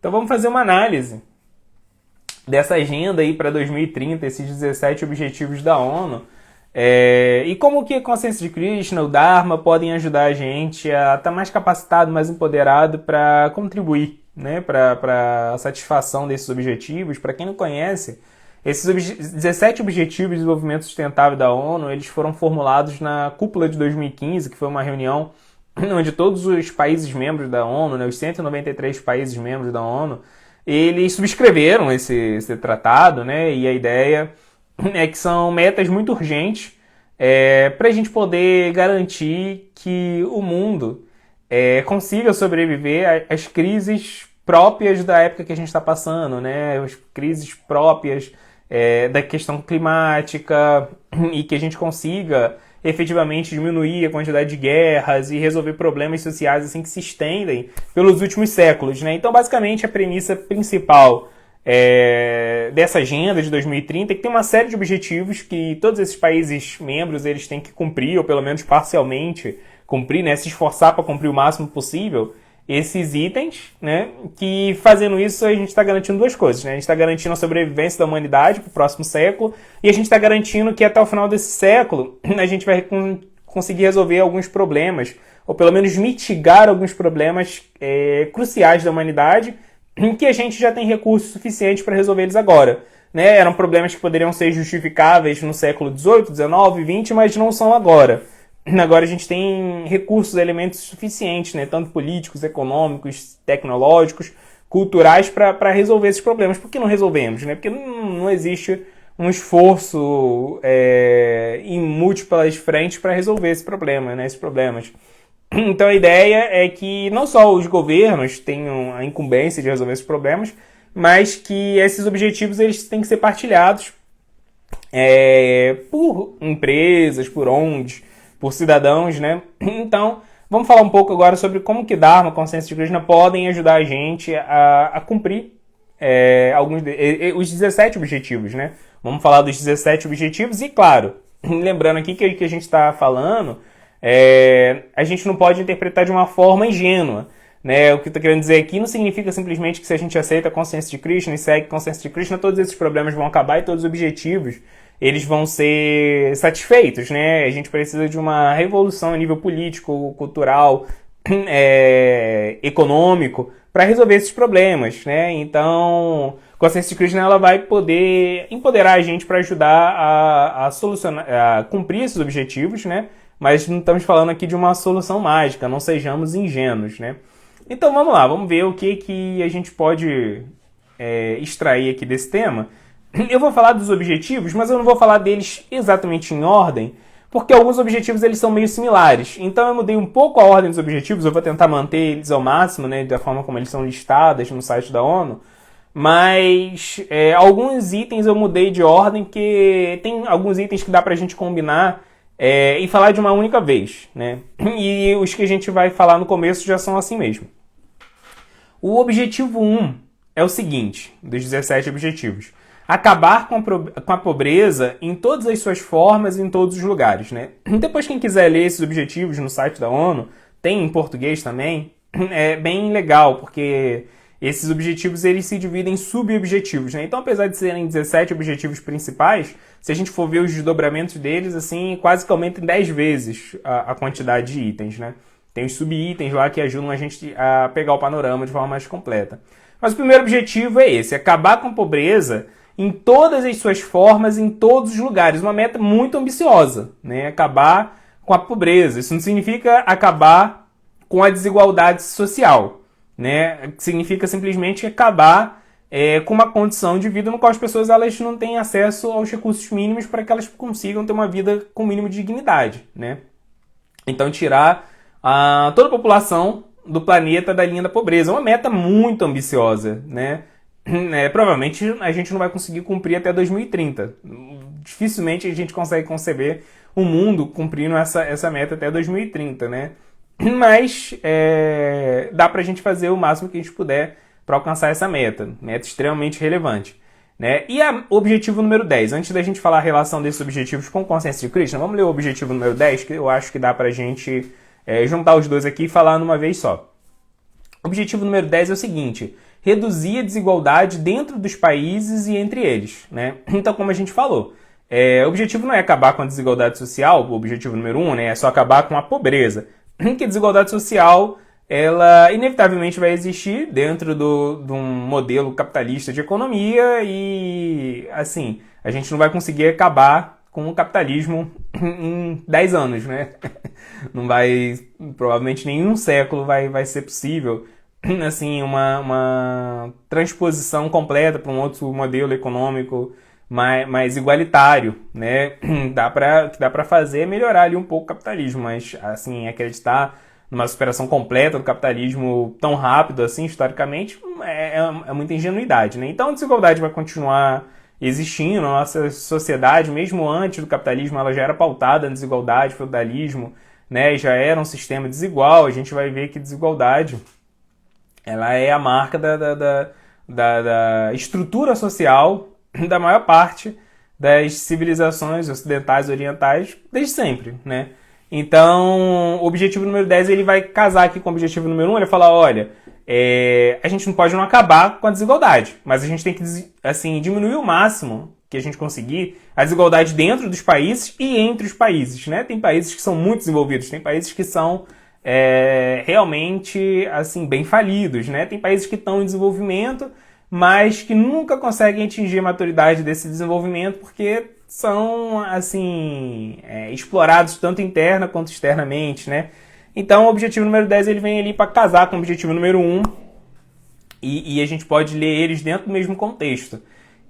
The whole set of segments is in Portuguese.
Então vamos fazer uma análise dessa agenda aí para 2030, esses 17 objetivos da ONU, e como que a consciência de Krishna, o Dharma, podem ajudar a gente a estar mais capacitado, mais empoderado para contribuir, né, para a satisfação desses objetivos. Para quem não conhece, esses 17 Objetivos de Desenvolvimento Sustentável da ONU, eles foram formulados na Cúpula de 2015, que foi uma reunião onde todos os países membros da ONU, né, os 193 países membros da ONU, eles subscreveram esse tratado, né, e a ideia é que são metas muito urgentes para a gente poder garantir que o mundo consiga sobreviver às crises próprias da época que a gente está passando, né, as crises próprias da questão climática, e que a gente consiga efetivamente diminuir a quantidade de guerras e resolver problemas sociais assim que se estendem pelos últimos séculos, né? Então, basicamente, a premissa principal dessa agenda de 2030 é que tem uma série de objetivos que todos esses países membros eles têm que cumprir, ou pelo menos parcialmente cumprir, né? Se esforçar para cumprir o máximo possível esses itens, né? Que fazendo isso a gente está garantindo duas coisas, né? A gente está garantindo a sobrevivência da humanidade para o próximo século, e a gente está garantindo que até o final desse século a gente vai conseguir resolver alguns problemas, ou pelo menos mitigar alguns problemas cruciais da humanidade, em que a gente já tem recursos suficientes para resolver eles agora, né? Eram problemas que poderiam ser justificáveis no século XVIII, XIX, XX, mas não são agora. Agora a gente tem recursos, elementos suficientes, né, tanto políticos, econômicos, tecnológicos, culturais, para resolver esses problemas. Por que não resolvemos? Né? Porque não existe um esforço em múltiplas frentes para resolver esse problema, né, esses problemas. Então a ideia é que não só os governos tenham a incumbência de resolver esses problemas, mas que esses objetivos eles têm que ser partilhados por empresas, por ONGs, por cidadãos, né? Então, vamos falar um pouco agora sobre como que Dharma, consciência de Krishna podem ajudar a gente a cumprir os 17 objetivos, né? Vamos falar dos 17 objetivos e, claro, lembrando aqui que a gente está falando, a gente não pode interpretar de uma forma ingênua, né? O que eu estou querendo dizer aqui não significa simplesmente que se a gente aceita a consciência de Krishna e segue a consciência de Krishna, todos esses problemas vão acabar e todos os objetivos eles vão ser satisfeitos, né? A gente precisa de uma revolução a nível político, cultural, econômico, para resolver esses problemas, né? Então, a consciência de Krishna ela vai poder empoderar a gente para ajudar a solucionar, a cumprir esses objetivos, né? Mas não estamos falando aqui de uma solução mágica, não sejamos ingênuos, né? Então vamos lá, vamos ver o que a gente pode extrair aqui desse tema. Eu vou falar dos objetivos, mas eu não vou falar deles exatamente em ordem, porque alguns objetivos eles são meio similares. Então eu mudei um pouco a ordem dos objetivos, eu vou tentar manter eles ao máximo, né, da forma como eles são listados no site da ONU, mas alguns itens eu mudei de ordem, porque tem alguns itens que dá pra gente combinar e falar de uma única vez, né? E os que a gente vai falar no começo já são assim mesmo. O objetivo 1 é o seguinte, dos 17 objetivos: acabar com a pobreza em todas as suas formas e em todos os lugares, né? Depois, quem quiser ler esses objetivos no site da ONU, tem em português também, é bem legal, porque esses objetivos eles se dividem em subobjetivos, né? Então, apesar de serem 17 objetivos principais, se a gente for ver os desdobramentos deles, assim, quase que aumenta em 10 vezes a quantidade de itens, né? Tem os sub-itens lá que ajudam a gente a pegar o panorama de forma mais completa. Mas o primeiro objetivo é esse: acabar com a pobreza em todas as suas formas, em todos os lugares. Uma meta muito ambiciosa, né? Acabar com a pobreza. Isso não significa acabar com a desigualdade social, né? Significa simplesmente acabar com uma condição de vida no qual as pessoas elas não têm acesso aos recursos mínimos para que elas consigam ter uma vida com o mínimo de dignidade, né? Então, tirar toda a população do planeta da linha da pobreza. É uma meta muito ambiciosa, né? Provavelmente a gente não vai conseguir cumprir até 2030. Dificilmente a gente consegue conceber um mundo cumprindo essa meta até 2030, né? Mas dá pra gente fazer o máximo que a gente puder para alcançar essa meta extremamente relevante, né? E o objetivo número 10, antes da gente falar a relação desses objetivos com consciência de Krishna, vamos ler o objetivo número 10, que eu acho que dá pra gente juntar os dois aqui e falar numa vez só. Objetivo número 10 é o seguinte: reduzir a desigualdade dentro dos países e entre eles, né? Então, como a gente falou, o objetivo não é acabar com a desigualdade social, o objetivo número 1, né, é só acabar com a pobreza. Porque a desigualdade social, ela inevitavelmente vai existir dentro de um modelo capitalista de economia e, assim, a gente não vai conseguir acabar com o capitalismo em 10 anos, né? Não vai, provavelmente nem em um século vai ser possível, assim, uma transposição completa para um outro modelo econômico mais igualitário, né? Que dá para fazer é melhorar ali um pouco o capitalismo, mas, assim, acreditar numa superação completa do capitalismo tão rápido assim, historicamente, é muita ingenuidade, né? Então a desigualdade vai continuar existindo, a nossa sociedade, mesmo antes do capitalismo, ela já era pautada na desigualdade, feudalismo, né? Já era um sistema desigual. A gente vai ver que desigualdade, ela é a marca da estrutura social da maior parte das civilizações ocidentais e orientais desde sempre, né? Então, o objetivo número 10 ele vai casar aqui com o objetivo número 1, ele vai falar, olha, a gente não pode não acabar com a desigualdade, mas a gente tem que, assim, diminuir o máximo que a gente conseguir a desigualdade dentro dos países e entre os países, né? Tem países que são muito desenvolvidos, tem países que são realmente, assim, bem falidos, né? Tem países que estão em desenvolvimento, mas que nunca conseguem atingir a maturidade desse desenvolvimento porque são, assim, explorados tanto interna quanto externamente, né? Então, o objetivo número 10 ele vem ali para casar com o objetivo número 1 e a gente pode ler eles dentro do mesmo contexto.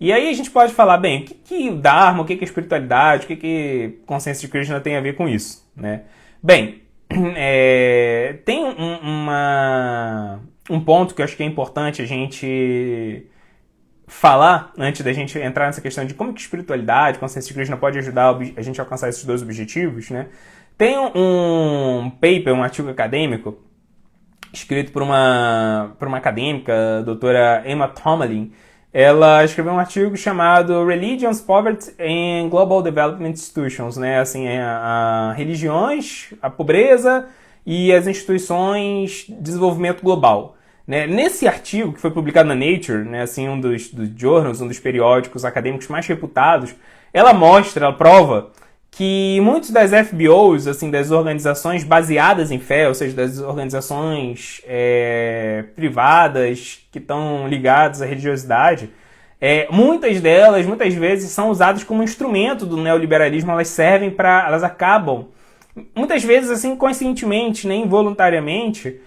E aí a gente pode falar, bem, o que o Dharma, o que a espiritualidade, o que consciência de Krishna tem a ver com isso, né? Bem, tem um ponto que eu acho que é importante a gente falar, antes da gente entrar nessa questão de como que espiritualidade, consciência de Krishna pode ajudar a gente a alcançar esses dois objetivos, né? Tem um paper, um artigo acadêmico, escrito por uma acadêmica, a doutora Emma Tomlin. Ela escreveu um artigo chamado Religions, Poverty and Global Development Institutions, né? Assim, religiões, a pobreza e as instituições de desenvolvimento global. Né? Nesse artigo, que foi publicado na Nature, né, assim, um dos journals, um dos periódicos acadêmicos mais reputados, ela prova que muitos das FBOs, assim, das organizações baseadas em fé, ou seja, das organizações privadas que estão ligadas à religiosidade, muitas delas, muitas vezes, são usadas como instrumento do neoliberalismo. Elas acabam, muitas vezes, assim, conscientemente, né, involuntariamente,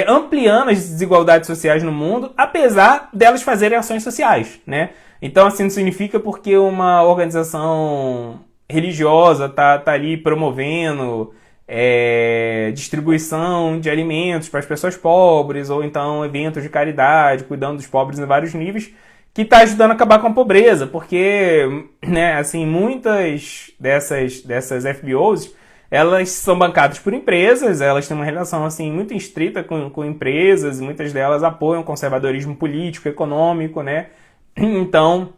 ampliando as desigualdades sociais no mundo, apesar delas fazerem ações sociais, né? Então, assim, não significa porque uma organização religiosa tá ali promovendo distribuição de alimentos para as pessoas pobres, ou então eventos de caridade, cuidando dos pobres em vários níveis, que está ajudando a acabar com a pobreza, porque, né, assim, muitas dessas FBOs, elas são bancadas por empresas, elas têm uma relação, assim, muito estreita com empresas, e muitas delas apoiam o conservadorismo político, econômico, né? Então,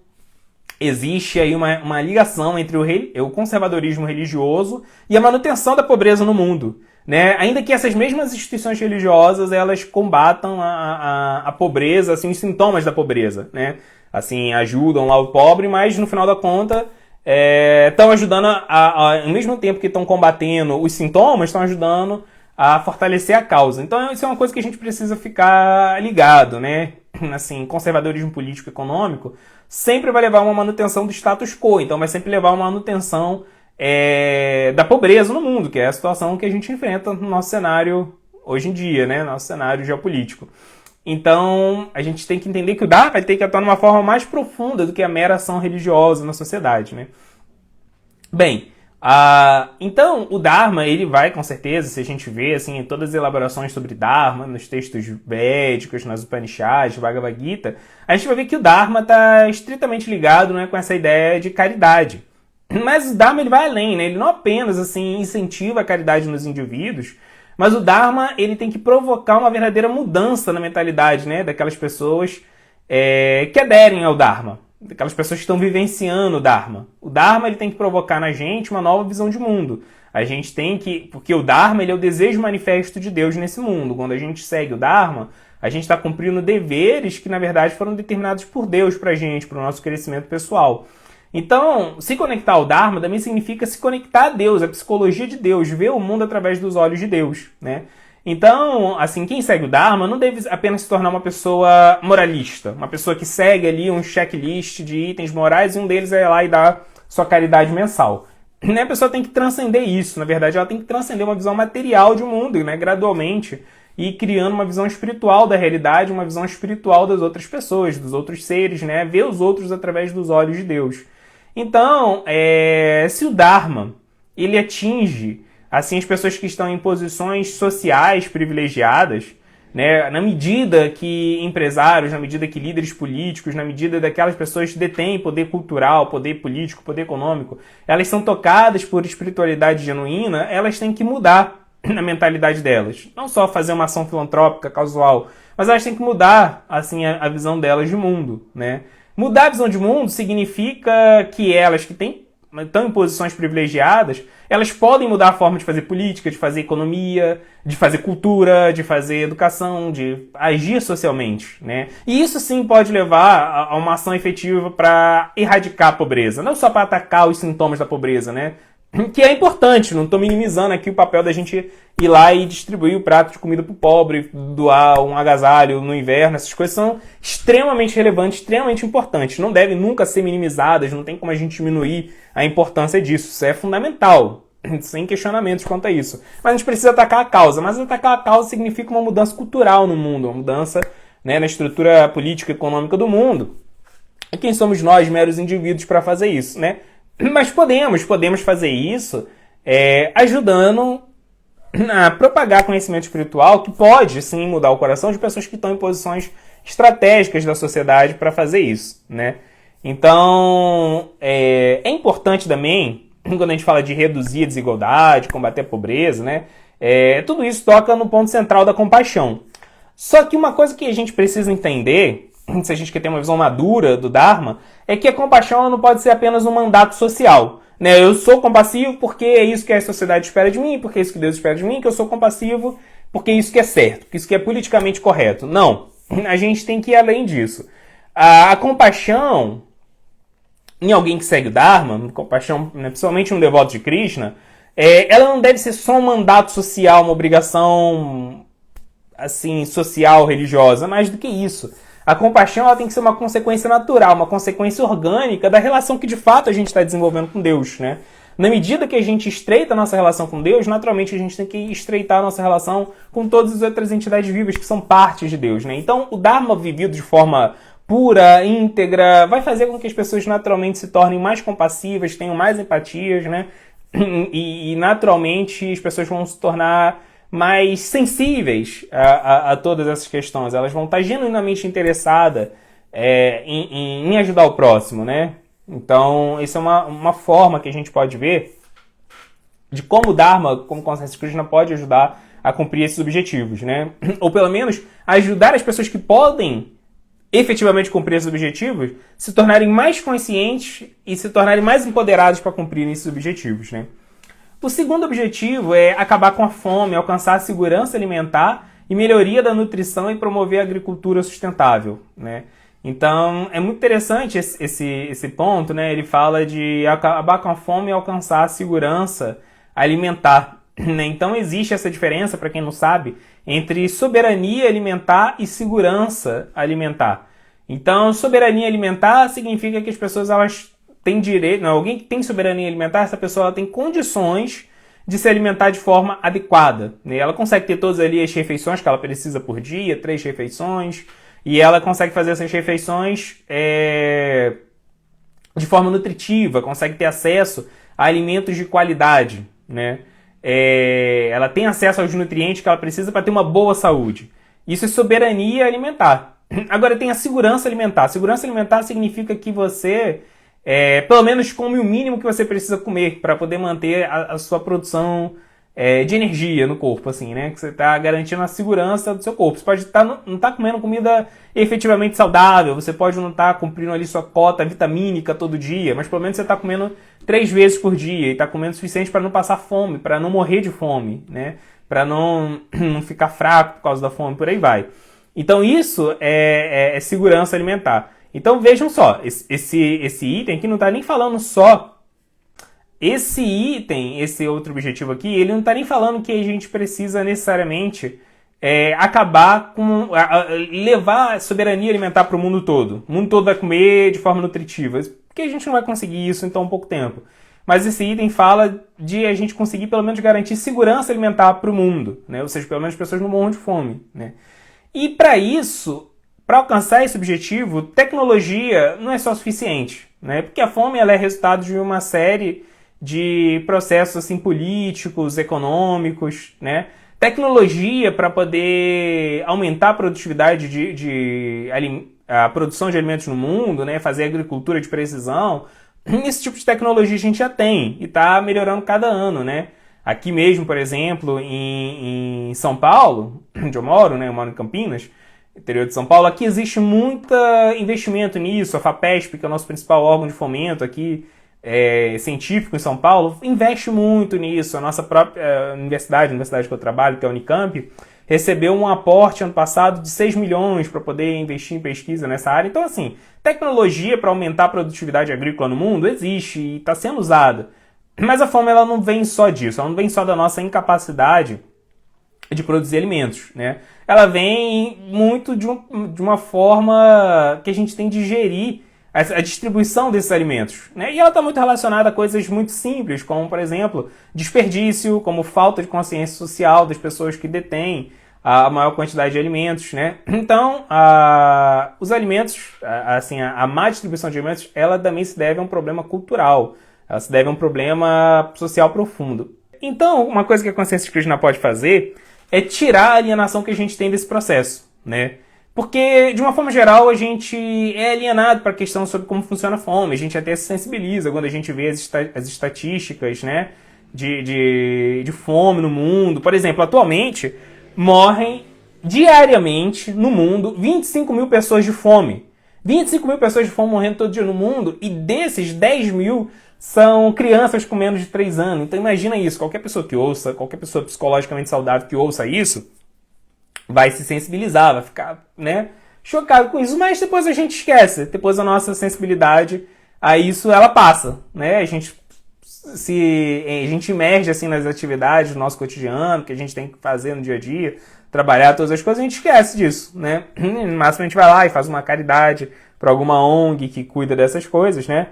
existe aí uma ligação entre o conservadorismo religioso e a manutenção da pobreza no mundo, né? Ainda que essas mesmas instituições religiosas, elas combatam a pobreza, assim, os sintomas da pobreza, né? Assim, ajudam lá o pobre, mas no final da conta estão ajudando, ao mesmo tempo que estão combatendo os sintomas, estão ajudando a fortalecer a causa. Então isso é uma coisa que a gente precisa ficar ligado, né? Assim, conservadorismo político e econômico sempre vai levar a uma manutenção do status quo, então vai sempre levar a uma manutenção da pobreza no mundo, que é a situação que a gente enfrenta no nosso cenário hoje em dia, né? Nosso cenário geopolítico. Então, a gente tem que entender que o Dharma vai ter que atuar de uma forma mais profunda do que a mera ação religiosa na sociedade, né? Bem, então o Dharma, ele vai, com certeza, se a gente vê, assim, todas as elaborações sobre Dharma, nos textos védicos, nas Upanishads, Bhagavad Gita, a gente vai ver que o Dharma está estritamente ligado, né, com essa ideia de caridade. Mas o Dharma, ele vai além, né? Ele não apenas, assim, incentiva a caridade nos indivíduos, mas o Dharma, ele tem que provocar uma verdadeira mudança na mentalidade, né, daquelas pessoas que aderem ao Dharma, daquelas pessoas que estão vivenciando o Dharma. O Dharma, ele tem que provocar na gente uma nova visão de mundo. A gente tem que... Porque o Dharma, ele é o desejo manifesto de Deus nesse mundo. Quando a gente segue o Dharma, A gente está cumprindo deveres que, na verdade, foram determinados por Deus para a gente, para o nosso crescimento pessoal. Então, se conectar ao Dharma também significa se conectar a Deus, a psicologia de Deus, ver o mundo através dos olhos de Deus, né? Então, assim, quem segue o Dharma não deve apenas se tornar uma pessoa moralista, uma pessoa que segue ali um checklist de itens morais e um deles é ir lá e dar sua caridade mensal. Né? A pessoa tem que transcender isso, na verdade ela tem que transcender uma visão material de mundo, né? Gradualmente, e criando uma visão espiritual da realidade, uma visão espiritual das outras pessoas, dos outros seres, né? Ver os outros através dos olhos de Deus. Então, se o Dharma ele atinge assim, as pessoas que estão em posições sociais privilegiadas, né, na medida que empresários, na medida que líderes políticos, na medida daquelas pessoas que detêm poder cultural, poder político, poder econômico, elas são tocadas por espiritualidade genuína, elas têm que mudar a mentalidade delas. Não só fazer uma ação filantrópica casual, mas elas têm que mudar assim, a visão delas de mundo. Né? Mudar a visão de mundo significa que elas que estão em posições privilegiadas, elas podem mudar a forma de fazer política, de fazer economia, de fazer cultura, de fazer educação, de agir socialmente, né? E isso sim pode levar a uma ação efetiva para erradicar a pobreza, não só para atacar os sintomas da pobreza, né? Que é importante, não estou minimizando aqui o papel da gente ir lá e distribuir o prato de comida para o pobre, doar um agasalho no inverno, essas coisas são extremamente relevantes, extremamente importantes, não devem nunca ser minimizadas, não tem como a gente diminuir a importância disso, isso é fundamental, sem questionamentos quanto a isso. Mas a gente precisa atacar a causa, mas atacar a causa significa uma mudança cultural no mundo, uma mudança, né, na estrutura política e econômica do mundo. E quem somos nós, meros indivíduos, para fazer isso, né? Mas podemos fazer isso ajudando a propagar conhecimento espiritual que pode, sim, mudar o coração de pessoas que estão em posições estratégicas da sociedade para fazer isso, né? Então, é importante também, quando a gente fala de reduzir a desigualdade, combater a pobreza, né? Tudo isso toca no ponto central da compaixão. Só que uma coisa que a gente precisa entender, se a gente quer ter uma visão madura do Dharma, é que a compaixão não pode ser apenas um mandato social. Né? Eu sou compassivo porque é isso que a sociedade espera de mim, porque é isso que Deus espera de mim, que eu sou compassivo porque é isso que é certo, porque isso que é politicamente correto. Não, a gente tem que ir além disso. A compaixão em alguém que segue o Dharma, compaixão, né, principalmente um devoto de Krishna, ela não deve ser só um mandato social, uma obrigação assim, social, religiosa, mais do que isso. A compaixão ela tem que ser uma consequência natural, uma consequência orgânica da relação que de fato a gente está desenvolvendo com Deus, né? Na medida que a gente estreita a nossa relação com Deus, naturalmente a gente tem que estreitar a nossa relação com todas as outras entidades vivas que são partes de Deus, né? Então, o Dharma vivido de forma pura, íntegra, vai fazer com que as pessoas naturalmente se tornem mais compassivas, tenham mais empatias, né? E naturalmente as pessoas vão se tornar mais sensíveis a todas essas questões. Elas vão estar genuinamente interessadas em ajudar o próximo, né? Então, isso é uma forma que a gente pode ver de como o Dharma, como consciência Krishna, pode ajudar a cumprir esses objetivos, né? Ou pelo menos ajudar as pessoas que podem efetivamente cumprir esses objetivos se tornarem mais conscientes e se tornarem mais empoderados para cumprir esses objetivos, né? O segundo objetivo é acabar com a fome, alcançar a segurança alimentar e melhoria da nutrição e promover a agricultura sustentável, né? Então, é muito interessante esse ponto, né? Ele fala de acabar com a fome e alcançar a segurança alimentar, né? Então, existe essa diferença, para quem não sabe, entre soberania alimentar e segurança alimentar. Então, soberania alimentar significa que as pessoas elas têm direito, não, alguém que tem soberania alimentar, essa pessoa ela tem condições de se alimentar de forma adequada, né? Ela consegue ter todas ali as refeições que ela precisa por dia, 3 refeições, e ela consegue fazer essas refeições de forma nutritiva, consegue ter acesso a alimentos de qualidade, né? Ela tem acesso aos nutrientes que ela precisa para ter uma boa saúde. Isso é soberania alimentar. Agora tem a segurança alimentar. Segurança alimentar significa que você pelo menos come o mínimo que você precisa comer para poder manter a sua produção de energia no corpo, assim, né? Que você está garantindo a segurança do seu corpo. Você pode não estar comendo comida efetivamente saudável, você pode não estar cumprindo ali sua cota vitamínica todo dia, mas pelo menos você está comendo 3 vezes por dia e está comendo o suficiente para não passar fome, para não morrer de fome, né? Para não ficar fraco por causa da fome, por aí vai. Então isso é segurança alimentar. Então vejam só, esse item aqui não está nem falando só. Esse item, esse outro objetivo aqui, ele não está nem falando que a gente precisa necessariamente acabar com... levar a soberania alimentar para o mundo todo. O mundo todo vai comer de forma nutritiva. Porque a gente não vai conseguir isso em tão pouco tempo. Mas esse item fala de a gente conseguir pelo menos garantir segurança alimentar para o mundo, né? Ou seja, pelo menos as pessoas não morram de fome, né? E para isso, para alcançar esse objetivo, tecnologia não é só suficiente, né? Porque a fome ela é resultado de uma série de processos assim, políticos, econômicos, né? Tecnologia para poder aumentar a produtividade a produção de alimentos no mundo, né? Fazer agricultura de precisão. Esse tipo de tecnologia a gente já tem e está melhorando cada ano, né? Aqui mesmo, por exemplo, em São Paulo, onde eu moro, né? Eu moro em Campinas, interior de São Paulo, aqui existe muito investimento nisso. A FAPESP, que é o nosso principal órgão de fomento aqui, científico em São Paulo, investe muito nisso. A nossa própria universidade, a universidade que eu trabalho, que é a Unicamp, recebeu um aporte ano passado de 6 milhões para poder investir em pesquisa nessa área. Então, assim, tecnologia para aumentar a produtividade agrícola no mundo existe e está sendo usada. Mas a fome ela não vem só disso, ela não vem só da nossa incapacidade de produzir alimentos, né? Ela vem muito de uma forma que a gente tem de gerir a distribuição desses alimentos, né? E ela está muito relacionada a coisas muito simples, como, por exemplo, desperdício, como falta de consciência social das pessoas que detêm a maior quantidade de alimentos, né? Então, os alimentos, a má distribuição de alimentos, ela também se deve a um problema cultural, ela se deve a um problema social profundo. Então, uma coisa que a consciência cristã pode fazer é tirar a alienação que a gente tem desse processo, né? Porque, de uma forma geral, a gente é alienado para a questão sobre como funciona a fome. A gente até se sensibiliza quando a gente vê as estatísticas, né, de fome no mundo. Por exemplo, atualmente, morrem diariamente no mundo 25 mil pessoas de fome. 25 mil pessoas de fome morrendo todo dia no mundo, e desses 10 mil são crianças com menos de 3 anos. Então imagina isso, qualquer pessoa que ouça, qualquer pessoa psicologicamente saudável que ouça isso, vai se sensibilizar, vai ficar, né, chocado com isso, mas depois a gente esquece, depois a nossa sensibilidade a isso, ela passa, né, a gente emerge assim nas atividades do nosso cotidiano, que a gente tem que fazer no dia a dia, trabalhar todas as coisas, a gente esquece disso, né, no máximo a gente vai lá e faz uma caridade para alguma ONG que cuida dessas coisas, né,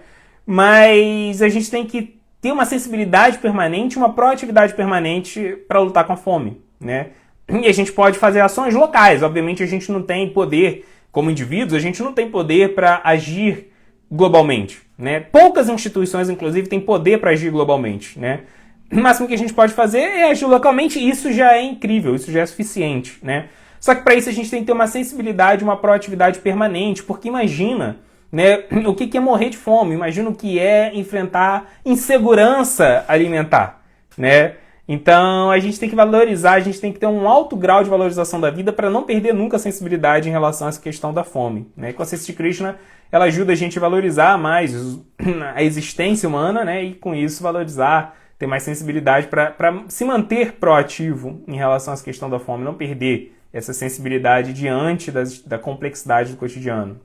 mas a gente tem que ter uma sensibilidade permanente, uma proatividade permanente para lutar com a fome, né. E a gente pode fazer ações locais. Obviamente a gente não tem poder, como indivíduos, a gente não tem poder para agir globalmente, né? Poucas instituições, inclusive, têm poder para agir globalmente, né? O máximo que a gente pode fazer é agir localmente, e isso já é incrível, isso já é suficiente, né? Só que para isso a gente tem que ter uma sensibilidade, uma proatividade permanente, porque imagina, né, o que é morrer de fome, imagina o que é enfrentar insegurança alimentar, né? Então a gente tem que valorizar, a gente tem que ter um alto grau de valorização da vida para não perder nunca a sensibilidade em relação a essa questão da fome, né? A consciência de Krishna, ela ajuda a gente a valorizar mais a existência humana, né? E com isso valorizar, ter mais sensibilidade para se manter proativo em relação a essa questão da fome, não perder essa sensibilidade diante da complexidade do cotidiano.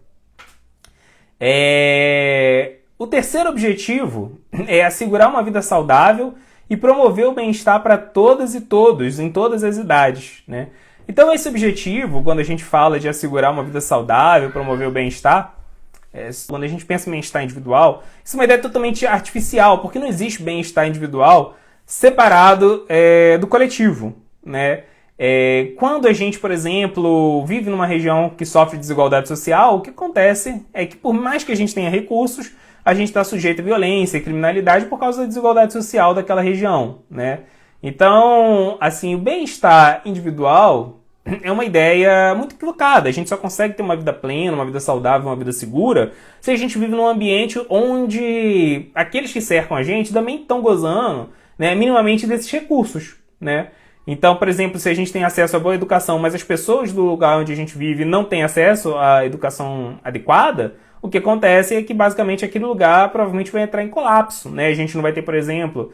O terceiro objetivo é assegurar uma vida saudável e promover o bem-estar para todas e todos, em todas as idades, né? Então esse objetivo, quando a gente fala de assegurar uma vida saudável, promover o bem-estar, quando a gente pensa em bem-estar individual, isso é uma ideia totalmente artificial, porque não existe bem-estar individual separado do coletivo, né? Quando a gente, por exemplo, vive numa região que sofre desigualdade social, o que acontece é que por mais que a gente tenha recursos, a gente está sujeito a violência e criminalidade por causa da desigualdade social daquela região, né? Então, assim, o bem-estar individual é uma ideia muito equivocada. A gente só consegue ter uma vida plena, uma vida saudável, uma vida segura, se a gente vive num ambiente onde aqueles que cercam a gente também estão gozando, né, minimamente desses recursos, né? Então, por exemplo, se a gente tem acesso a boa educação, mas as pessoas do lugar onde a gente vive não têm acesso à educação adequada, o que acontece é que, basicamente, aquele lugar provavelmente vai entrar em colapso, né? A gente não vai ter, por exemplo,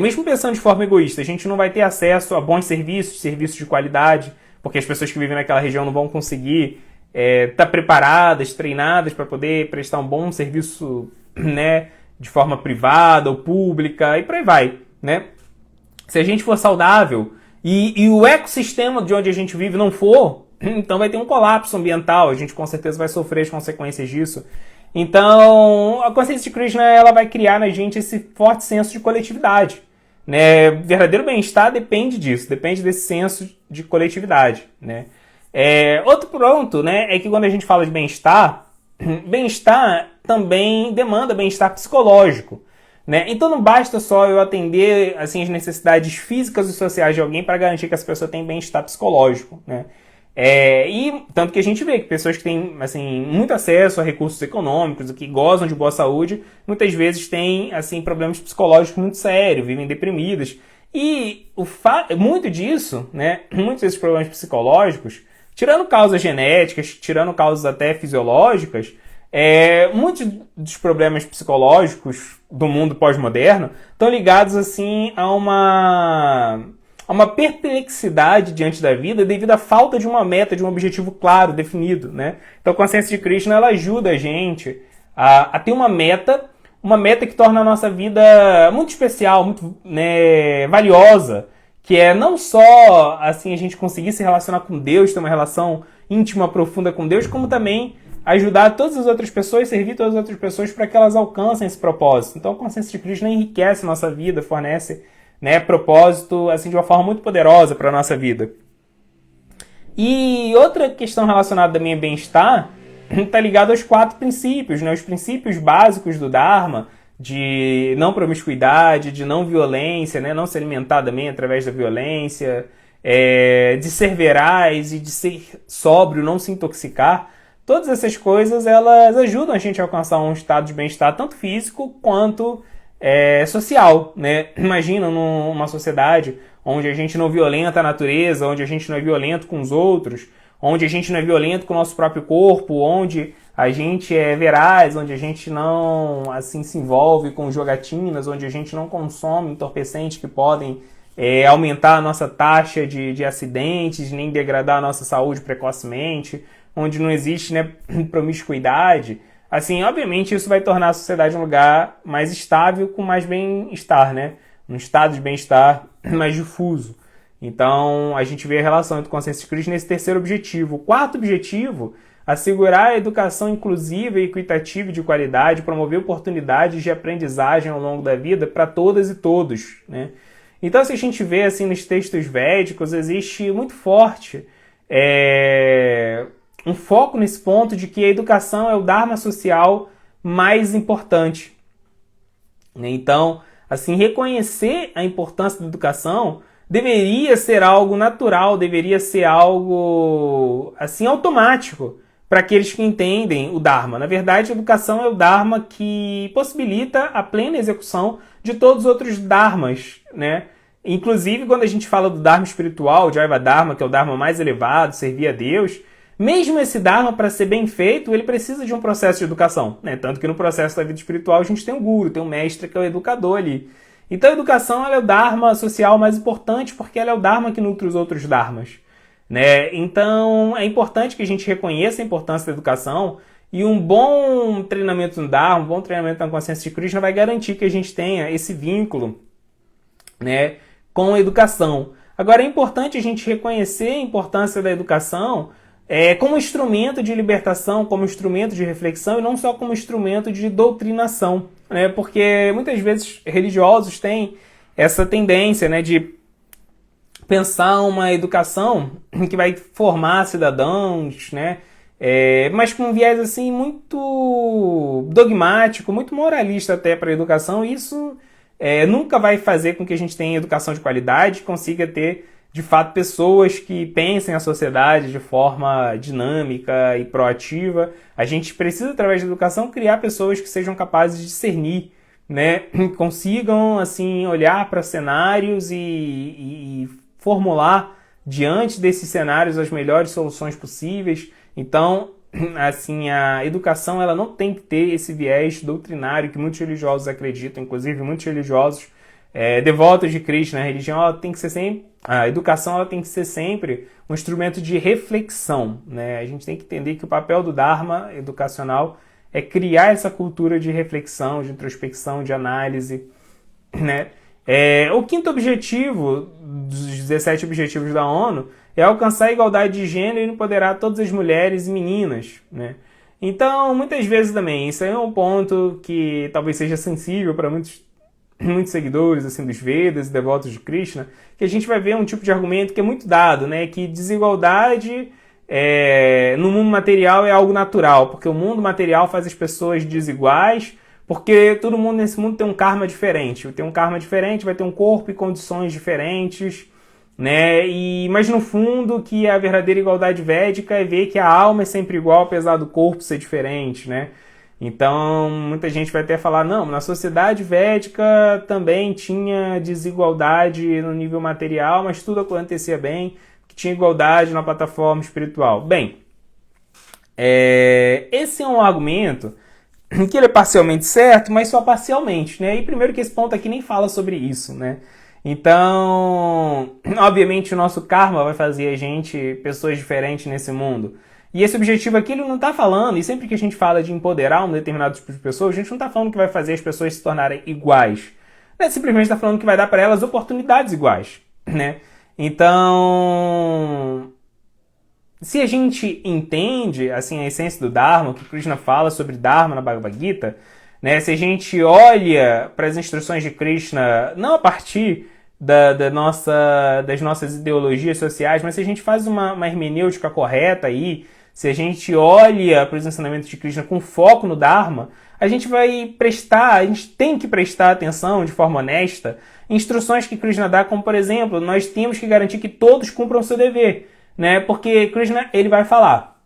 mesmo pensando de forma egoísta, a gente não vai ter acesso a bons serviços de qualidade, porque as pessoas que vivem naquela região não vão conseguir estar preparadas, treinadas para poder prestar um bom serviço, né, de forma privada ou pública, e por aí vai, né? Se a gente for saudável e o ecossistema de onde a gente vive não for, então vai ter um colapso ambiental, a gente com certeza vai sofrer as consequências disso. Então, a consciência de Krishna, ela vai criar na gente esse forte senso de coletividade, né? Verdadeiro bem-estar depende disso, depende desse senso de coletividade, né? Outro ponto, né, é que quando a gente fala de bem-estar, bem-estar também demanda bem-estar psicológico, né? Então não basta só eu atender assim, as necessidades físicas e sociais de alguém para garantir que essa pessoa tem bem-estar psicológico, né? E tanto que a gente vê que pessoas que têm assim, muito acesso a recursos econômicos, que gozam de boa saúde, muitas vezes têm assim, problemas psicológicos muito sérios, vivem deprimidas. E muito disso, né, muitos desses problemas psicológicos, tirando causas genéticas, tirando causas até fisiológicas, muitos dos problemas psicológicos do mundo pós-moderno estão ligados assim a uma perplexidade diante da vida devido à falta de uma meta, de um objetivo claro, definido, né? Então a consciência de Krishna, ela ajuda a gente a ter uma meta que torna a nossa vida muito especial, muito, né, valiosa, que é não só assim a gente conseguir se relacionar com Deus, ter uma relação íntima, profunda com Deus, como também ajudar todas as outras pessoas, servir todas as outras pessoas para que elas alcancem esse propósito. Então a consciência de Krishna enriquece a nossa vida, fornece, né, propósito assim, de uma forma muito poderosa para a nossa vida. E outra questão relacionada também ao bem-estar está ligado aos 4 princípios, né, os princípios básicos do Dharma, de não promiscuidade, de não violência, né, não se alimentar também através da violência, de ser veraz e de ser sóbrio, não se intoxicar. Todas essas coisas, elas ajudam a gente a alcançar um estado de bem-estar tanto físico quanto social, né? Imagina numa sociedade onde a gente não violenta a natureza, onde a gente não é violento com os outros, onde a gente não é violento com o nosso próprio corpo, onde a gente é veraz, onde a gente não assim se envolve com jogatinas, onde a gente não consome entorpecentes que podem aumentar a nossa taxa de acidentes, nem degradar a nossa saúde precocemente, onde não existe, né, promiscuidade. Assim, obviamente, isso vai tornar a sociedade um lugar mais estável, com mais bem-estar, né? Um estado de bem-estar mais difuso. Então, a gente vê a relação entre consciência de Krishna nesse terceiro objetivo. O quarto objetivo, assegurar a educação inclusiva, equitativa e de qualidade, promover oportunidades de aprendizagem ao longo da vida para todas e todos, né? Então, se a gente vê assim, nos textos védicos, existe muito forte um foco nesse ponto de que a educação é o dharma social mais importante. Então, assim, reconhecer a importância da educação deveria ser algo natural, deveria ser algo assim automático para aqueles que entendem o Dharma. Na verdade, a educação é o Dharma que possibilita a plena execução de todos os outros Dharmas, né? Inclusive, quando a gente fala do Dharma espiritual, de Jaiva Dharma, que é o Dharma mais elevado, servir a Deus, mesmo esse Dharma, para ser bem feito, ele precisa de um processo de educação, né? Tanto que no processo da vida espiritual a gente tem um guru, tem um mestre que é o educador ali. Então a educação ela é o Dharma social mais importante porque ela é o Dharma que nutre os outros Dharmas, né? Então é importante que a gente reconheça a importância da educação e um bom treinamento no Dharma, um bom treinamento na consciência de Krishna vai garantir que a gente tenha esse vínculo, né, com a educação. Agora é importante a gente reconhecer a importância da educação como instrumento de libertação, como instrumento de reflexão e não só como instrumento de doutrinação, né? Porque muitas vezes religiosos têm essa tendência, né, de pensar uma educação que vai formar cidadãos, né, mas com um viés assim muito dogmático, muito moralista até para a educação. E isso nunca vai fazer com que a gente tenha educação de qualidade, consiga ter de fato pessoas que pensem a sociedade de forma dinâmica e proativa. A gente precisa, através da educação, criar pessoas que sejam capazes de discernir, né? Consigam assim olhar para cenários e formular diante desses cenários as melhores soluções possíveis. Então, assim, a educação ela não tem que ter esse viés doutrinário que muitos religiosos acreditam, inclusive muitos religiosos devotos de Krishna, a religião ela tem que ser sempre, a educação ela tem que ser sempre um instrumento de reflexão, né? A gente tem que entender que o papel do Dharma educacional é criar essa cultura de reflexão, de introspecção, de análise, né? O quinto objetivo dos 17 objetivos da ONU é alcançar a igualdade de gênero e empoderar todas as mulheres e meninas, né? Então, muitas vezes também, isso aí é um ponto que talvez seja sensível para muitos seguidores assim, dos Vedas e devotos de Krishna, que a gente vai ver um tipo de argumento que é muito dado, né? Que desigualdade no mundo material é algo natural, porque o mundo material faz as pessoas desiguais, porque todo mundo nesse mundo tem um karma diferente. Tem um karma diferente, vai ter um corpo e condições diferentes, né? Mas no fundo, que a verdadeira igualdade védica é ver que a alma é sempre igual, apesar do corpo ser diferente, né? Então, muita gente vai até falar, não, na sociedade védica também tinha desigualdade no nível material, mas tudo acontecia bem, que tinha igualdade na plataforma espiritual. Bem, esse é um argumento que ele é parcialmente certo, mas só parcialmente, né? E primeiro que esse ponto aqui nem fala sobre isso, né? Então, obviamente o nosso karma vai fazer a gente pessoas diferentes nesse mundo. E esse objetivo aqui ele não está falando, e sempre que a gente fala de empoderar um determinado tipo de pessoa, a gente não está falando que vai fazer as pessoas se tornarem iguais. Né? Simplesmente está falando que vai dar para elas oportunidades iguais, né? Então, se a gente entende assim, a essência do Dharma, o que Krishna fala sobre Dharma na Bhagavad Gita, né? Se a gente olha para as instruções de Krishna, não a partir das nossas ideologias sociais, mas se a gente faz uma hermenêutica correta aí, se a gente olha para os ensinamentos de Krishna com foco no Dharma, a gente tem que prestar atenção de forma honesta em instruções que Krishna dá, como por exemplo, nós temos que garantir que todos cumpram o seu dever, né? Porque Krishna ele vai falar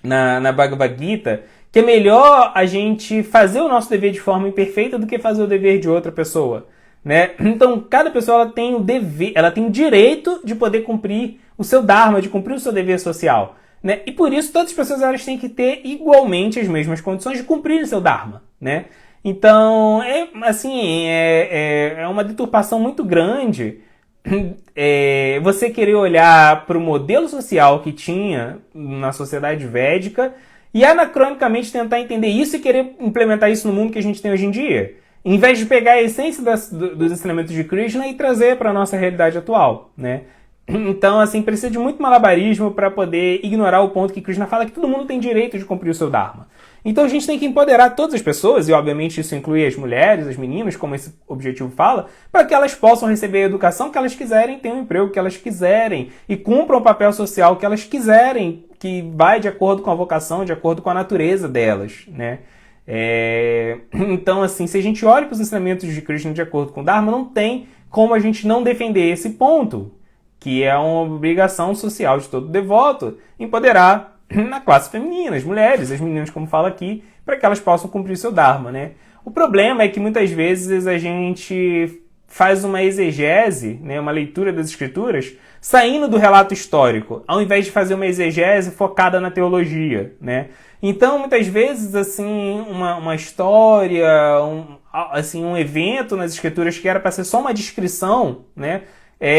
na Bhagavad Gita que é melhor a gente fazer o nosso dever de forma imperfeita do que fazer o dever de outra pessoa, né? Então, cada pessoa ela tem o dever, ela tem o direito de poder cumprir o seu Dharma, de cumprir o seu dever social, né? E por isso todas as pessoas elas têm que ter igualmente as mesmas condições de cumprir o seu Dharma, né? Então, é uma deturpação muito grande você querer olhar para o modelo social que tinha na sociedade védica e anacronicamente tentar entender isso e querer implementar isso no mundo que a gente tem hoje em dia. Em vez de pegar a essência dos ensinamentos de Krishna e trazer para a nossa realidade atual, né? Então, assim, precisa de muito malabarismo para poder ignorar o ponto que Krishna fala que todo mundo tem direito de cumprir o seu Dharma. Então a gente tem que empoderar todas as pessoas, e obviamente isso inclui as mulheres, as meninas, como esse objetivo fala, para que elas possam receber a educação que elas quiserem, ter um emprego que elas quiserem, e cumpram o papel social que elas quiserem, que vai de acordo com a vocação, de acordo com a natureza delas, né? Então, assim, se a gente olha para os ensinamentos de Krishna de acordo com o Dharma, não tem como a gente não defender esse ponto, que é uma obrigação social de todo devoto, empoderar na classe feminina, as mulheres, as meninas, como fala aqui, para que elas possam cumprir seu Dharma, né? O problema é que muitas vezes a gente faz uma exegese, né, uma leitura das escrituras, saindo do relato histórico, ao invés de fazer uma exegese focada na teologia, né? Então, muitas vezes, assim, uma história, um evento nas escrituras que era para ser só uma descrição, né,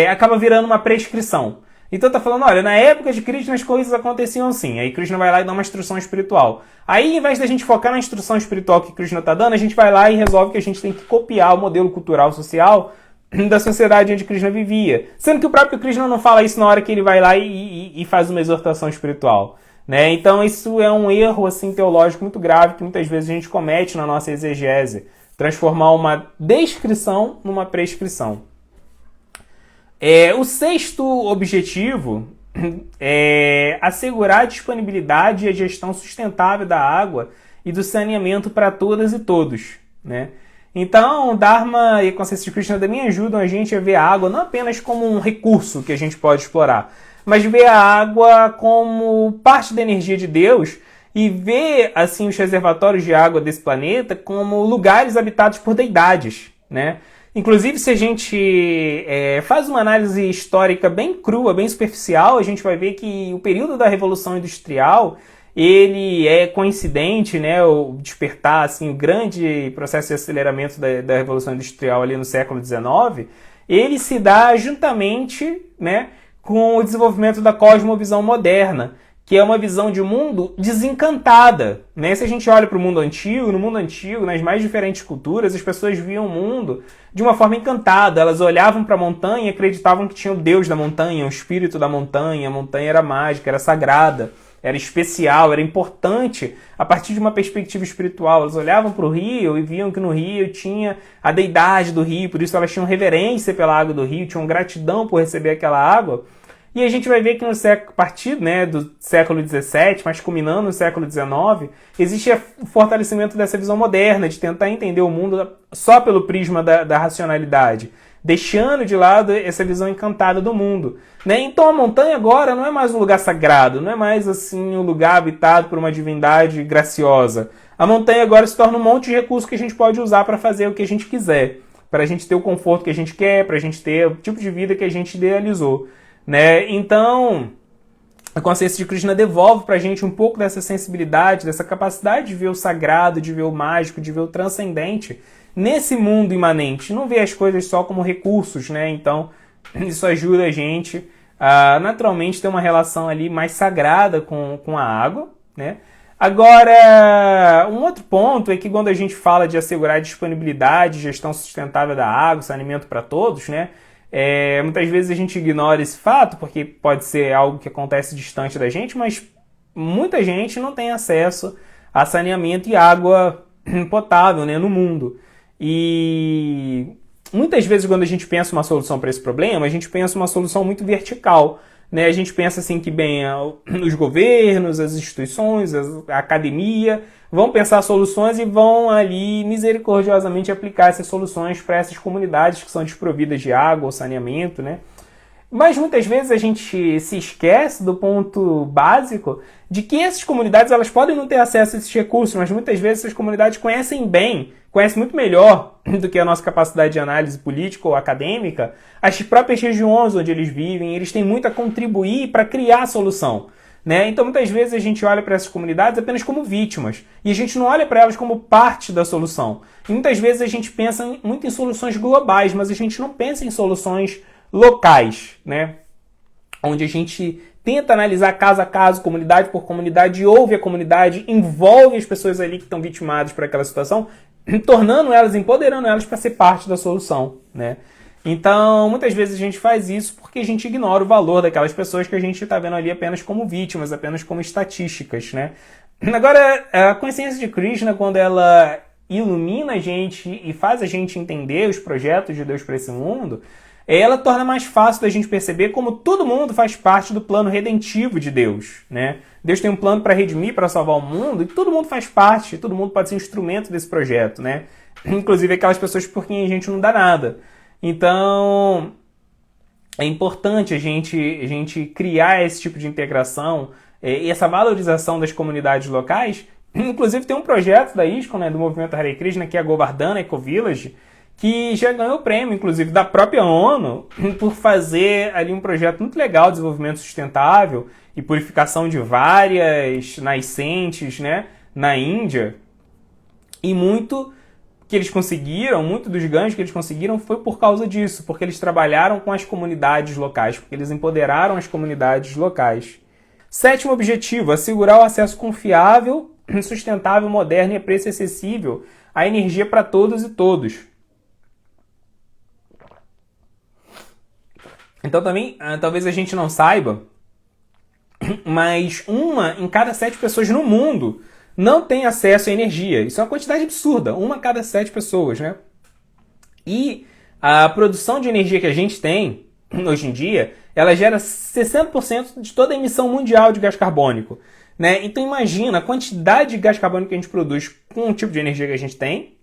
acaba virando uma prescrição. Então tá falando, olha, na época de Krishna as coisas aconteciam assim. Aí Krishna vai lá e dá uma instrução espiritual. Aí, em vez da gente focar na instrução espiritual que Krishna tá dando, a gente vai lá e resolve que a gente tem que copiar o modelo cultural social da sociedade onde Krishna vivia. Sendo que o próprio Krishna não fala isso na hora que ele vai lá e faz uma exortação espiritual, né? Então isso é um erro assim, teológico muito grave que muitas vezes a gente comete na nossa exegese. Transformar uma descrição numa prescrição. O sexto objetivo é assegurar a disponibilidade e a gestão sustentável da água e do saneamento para todas e todos, né? Então, o Dharma e a consciência de Krishna também ajudam a gente a ver a água não apenas como um recurso que a gente pode explorar, mas ver a água como parte da energia de Deus e ver assim, os reservatórios de água desse planeta como lugares habitados por deidades, né? Inclusive, se a gente faz uma análise histórica bem crua, bem superficial, a gente vai ver que o período da Revolução Industrial ele é coincidente, né, o despertar, assim, o grande processo de aceleramento da Revolução Industrial ali no século XIX, ele se dá juntamente, né, com o desenvolvimento da cosmovisão moderna, que é uma visão de mundo desencantada, né? Se a gente olha para o mundo antigo, no mundo antigo, nas mais diferentes culturas, as pessoas viam o mundo de uma forma encantada. Elas olhavam para a montanha e acreditavam que tinha o Deus da montanha, o espírito da montanha. A montanha era mágica, era sagrada, era especial, era importante a partir de uma perspectiva espiritual. Elas olhavam para o rio e viam que no rio tinha a deidade do rio, por isso elas tinham reverência pela água do rio, tinham gratidão por receber aquela água. E a gente vai ver que no século, a partir, né, do século XVII, mas culminando no século XIX, existe o fortalecimento dessa visão moderna, de tentar entender o mundo só pelo prisma da racionalidade, deixando de lado essa visão encantada do mundo, né? Então a montanha agora não é mais um lugar sagrado, não é mais assim um lugar habitado por uma divindade graciosa. A montanha agora se torna um monte de recursos que a gente pode usar para fazer o que a gente quiser, para a gente ter o conforto que a gente quer, para a gente ter o tipo de vida que a gente idealizou. Né? Então, a consciência de Krishna devolve pra gente um pouco dessa sensibilidade, dessa capacidade de ver o sagrado, de ver o mágico, de ver o transcendente nesse mundo imanente. Não ver as coisas só como recursos, né? Então, isso ajuda a gente a naturalmente ter uma relação ali mais sagrada com a água, né? Agora, um outro ponto é que quando a gente fala de assegurar disponibilidade, gestão sustentável da água, saneamento para todos, né? Muitas vezes a gente ignora esse fato, porque pode ser algo que acontece distante da gente, mas muita gente não tem acesso a saneamento e água potável, né, no mundo. E muitas vezes quando a gente pensa uma solução para esse problema, a gente pensa uma solução muito vertical. Né? A gente pensa assim que bem, os governos, as instituições, a academia vão pensar soluções e vão ali misericordiosamente aplicar essas soluções para essas comunidades que são desprovidas de água ou saneamento, né? Mas muitas vezes a gente se esquece do ponto básico de que essas comunidades elas podem não ter acesso a esses recursos, mas muitas vezes essas comunidades conhecem bem, conhecem muito melhor do que a nossa capacidade de análise política ou acadêmica, as próprias regiões onde eles vivem, eles têm muito a contribuir para criar a solução. Né? Então muitas vezes a gente olha para essas comunidades apenas como vítimas e a gente não olha para elas como parte da solução. E muitas vezes a gente pensa muito em soluções globais, mas a gente não pensa em soluções locais, né? Onde a gente tenta analisar caso a caso, comunidade por comunidade, ouve a comunidade, envolve as pessoas ali que estão vitimadas por aquela situação, tornando elas, empoderando elas para ser parte da solução, né? Então, muitas vezes a gente faz isso porque a gente ignora o valor daquelas pessoas que a gente está vendo ali apenas como vítimas, apenas como estatísticas, né? Agora, a consciência de Krishna, quando ela ilumina a gente e faz a gente entender os projetos de Deus para esse mundo, ela torna mais fácil da gente perceber como todo mundo faz parte do plano redentivo de Deus, né? Deus tem um plano para redimir, para salvar o mundo, e todo mundo faz parte, todo mundo pode ser instrumento desse projeto, né? Inclusive aquelas pessoas por quem a gente não dá nada. Então, é importante a gente criar esse tipo de integração e essa valorização das comunidades locais. Inclusive tem um projeto da ISKCON, né, do movimento Hare Krishna, que é a Govardhana Eco Village, que já ganhou o prêmio, inclusive, da própria ONU, por fazer ali um projeto muito legal de desenvolvimento sustentável e purificação de várias nascentes, né, na Índia. E muito dos ganhos que eles conseguiram foi por causa disso, porque eles trabalharam com as comunidades locais, porque eles empoderaram as comunidades locais. Sétimo objetivo, assegurar o acesso confiável, sustentável, moderno e a preço acessível à energia para todos e todos. Então também, talvez a gente não saiba, mas 1 em cada 7 pessoas no mundo não tem acesso à energia. Isso é uma quantidade absurda, 1 a cada 7 pessoas, né? E a produção de energia que a gente tem, hoje em dia, ela gera 60% de toda a emissão mundial de gás carbônico, né? Então imagina a quantidade de gás carbônico que a gente produz com o tipo de energia que a gente tem.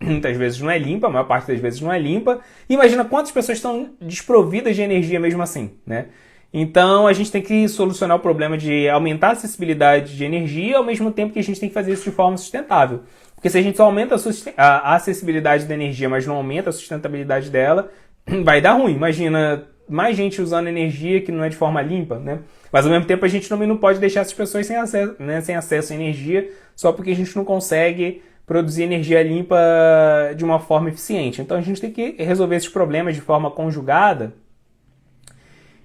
Muitas vezes não é limpa, a maior parte das vezes não é limpa. Imagina quantas pessoas estão desprovidas de energia mesmo assim, né? Então a gente tem que solucionar o problema de aumentar a acessibilidade de energia ao mesmo tempo que a gente tem que fazer isso de forma sustentável. Porque se a gente só aumenta a acessibilidade da energia, mas não aumenta a sustentabilidade dela, vai dar ruim. Imagina mais gente usando energia que não é de forma limpa, né? Mas ao mesmo tempo a gente também não pode deixar essas pessoas sem acesso, né, sem acesso à energia só porque a gente não consegue produzir energia limpa de uma forma eficiente. Então a gente tem que resolver esses problemas de forma conjugada.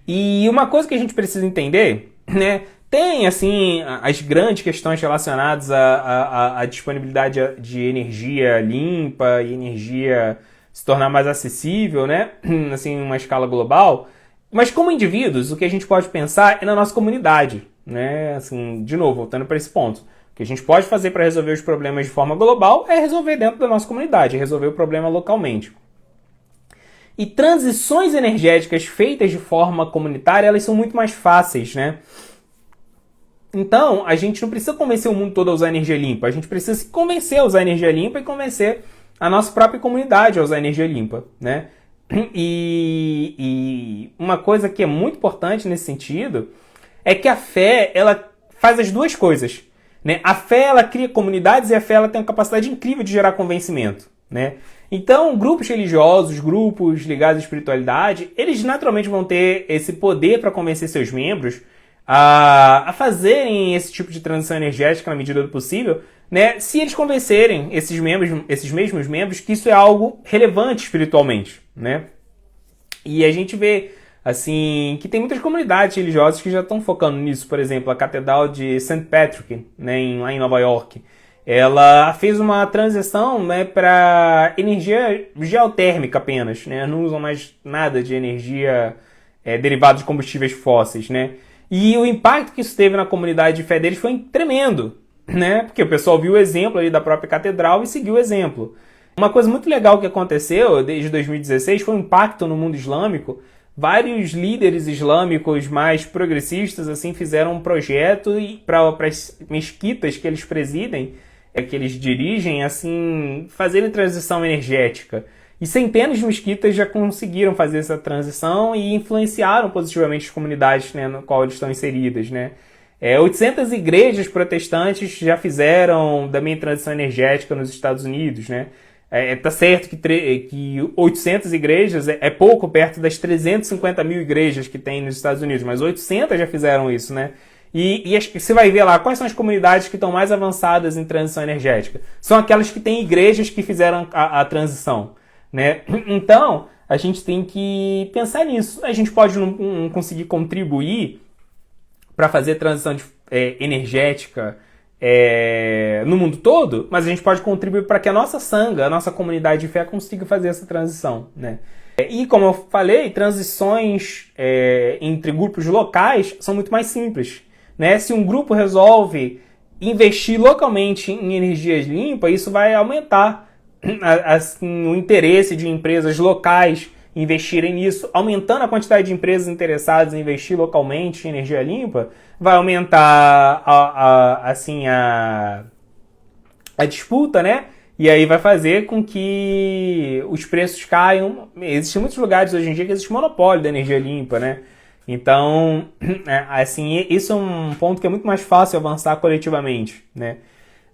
E uma coisa que a gente precisa entender, né, tem assim as grandes questões relacionadas à disponibilidade de energia limpa e energia se tornar mais acessível, né, assim, em uma escala global. Mas como indivíduos, o que a gente pode pensar é na nossa comunidade, né, assim, de novo, voltando para esse ponto. O que a gente pode fazer para resolver os problemas de forma global é resolver dentro da nossa comunidade, é resolver o problema localmente. E transições energéticas feitas de forma comunitária, elas são muito mais fáceis, né? Então, a gente não precisa convencer o mundo todo a usar energia limpa. A gente precisa se convencer a usar energia limpa e convencer a nossa própria comunidade a usar energia limpa, né? E uma coisa que é muito importante nesse sentido é que a fé, ela faz as duas coisas, né? A fé, ela cria comunidades e a fé, ela tem uma capacidade incrível de gerar convencimento, né? Então, grupos religiosos, grupos ligados à espiritualidade, eles naturalmente vão ter esse poder para convencer seus membros a fazerem esse tipo de transição energética na medida do possível, né? Se eles convencerem esses mesmos membros, que isso é algo relevante espiritualmente, né? E a gente vê, assim, que tem muitas comunidades religiosas que já estão focando nisso. Por exemplo, a Catedral de St. Patrick, né, lá em Nova York. Ela fez uma transição, né, para energia geotérmica apenas, né? Não usam mais nada de energia derivada de combustíveis fósseis, né? E o impacto que isso teve na comunidade de fé deles foi tremendo, né? Porque o pessoal viu o exemplo ali da própria catedral e seguiu o exemplo. Uma coisa muito legal que aconteceu desde 2016 foi o impacto no mundo islâmico. Vários líderes islâmicos mais progressistas assim fizeram um projeto para as mesquitas que eles presidem, que eles dirigem, assim, fazerem transição energética. E centenas de mesquitas já conseguiram fazer essa transição e influenciaram positivamente as comunidades, né, no qual eles estão inseridas, né? 800 igrejas protestantes já fizeram também transição energética nos Estados Unidos, né? Tá certo que 800 igrejas é pouco perto das 350 mil igrejas que tem nos Estados Unidos, mas 800 já fizeram isso, né? E você vai ver lá quais são as comunidades que estão mais avançadas em transição energética. São aquelas que têm igrejas que fizeram a transição, né? Então, a gente tem que pensar nisso. A gente pode não conseguir contribuir para fazer transição energética no mundo todo, mas a gente pode contribuir para que a nossa sanga, a nossa comunidade de fé consiga fazer essa transição, né? E como eu falei, transições entre grupos locais são muito mais simples, né? Se um grupo resolve investir localmente em energias limpas, isso vai aumentar assim, o interesse de empresas locais investirem nisso, aumentando a quantidade de empresas interessadas em investir localmente em energia limpa, vai aumentar a disputa, né? E aí vai fazer com que os preços caiam. Existem muitos lugares hoje em dia que existe monopólio da energia limpa, né? Então, assim, isso é um ponto que é muito mais fácil avançar coletivamente, né?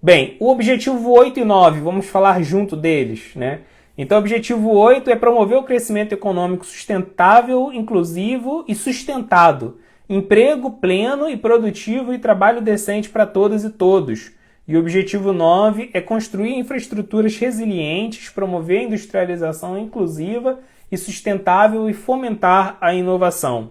Bem, o objetivo 8 e 9, vamos falar junto deles, né? Então, o objetivo 8 é promover o crescimento econômico sustentável, inclusivo e sustentado. Emprego pleno e produtivo e trabalho decente para todas e todos. E o objetivo 9 é construir infraestruturas resilientes, promover a industrialização inclusiva e sustentável e fomentar a inovação.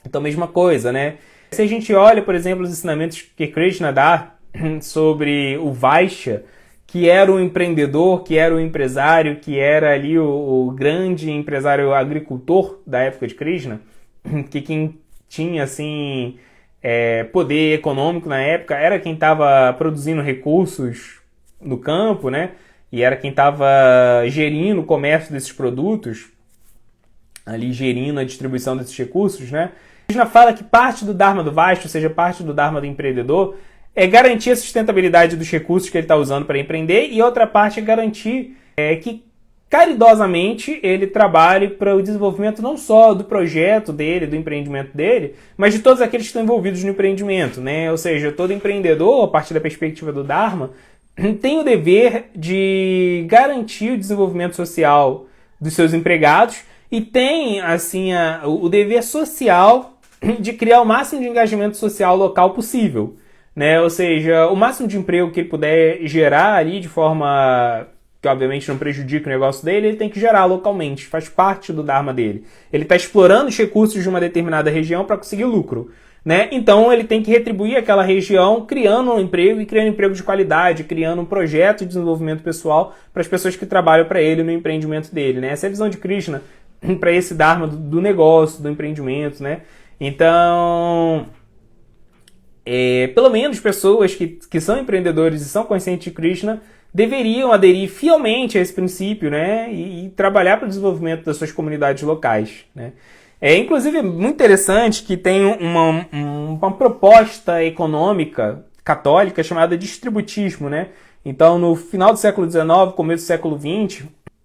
Então, mesma coisa, né? Se a gente olha, por exemplo, os ensinamentos que Krishna dá sobre o Vaishya, que era o empreendedor, que era o empresário, que era ali o grande empresário agricultor da época de Krishna, que quem tinha, assim, poder econômico na época era quem estava produzindo recursos no campo, né? E era quem estava gerindo o comércio desses produtos, ali gerindo a distribuição desses recursos, né? Krishna fala que parte do Dharma do Vaishya, ou seja, parte do Dharma do empreendedor, é garantir a sustentabilidade dos recursos que ele está usando para empreender, e outra parte é garantir que caridosamente ele trabalhe para o desenvolvimento não só do projeto dele, do empreendimento dele, mas de todos aqueles que estão envolvidos no empreendimento, né? Ou seja, todo empreendedor, a partir da perspectiva do Dharma, tem o dever de garantir o desenvolvimento social dos seus empregados e tem assim o dever social de criar o máximo de engajamento social local possível, né? Ou seja, o máximo de emprego que ele puder gerar ali de forma que obviamente não prejudica o negócio dele, ele tem que gerar localmente, faz parte do Dharma dele. Ele está explorando os recursos de uma determinada região para conseguir lucro, né? Então ele tem que retribuir aquela região criando um emprego e criando emprego de qualidade, criando um projeto de desenvolvimento pessoal para as pessoas que trabalham para ele no empreendimento dele, né? Essa é a visão de Krishna para esse Dharma do negócio, do empreendimento, né? Então, pelo menos pessoas que são empreendedores e são conscientes de Krishna deveriam aderir fielmente a esse princípio, né? E trabalhar para o desenvolvimento das suas comunidades locais, né? Inclusive, é muito interessante que tem uma proposta econômica católica chamada distributismo, né? Então, no final do século XIX, começo do século XX,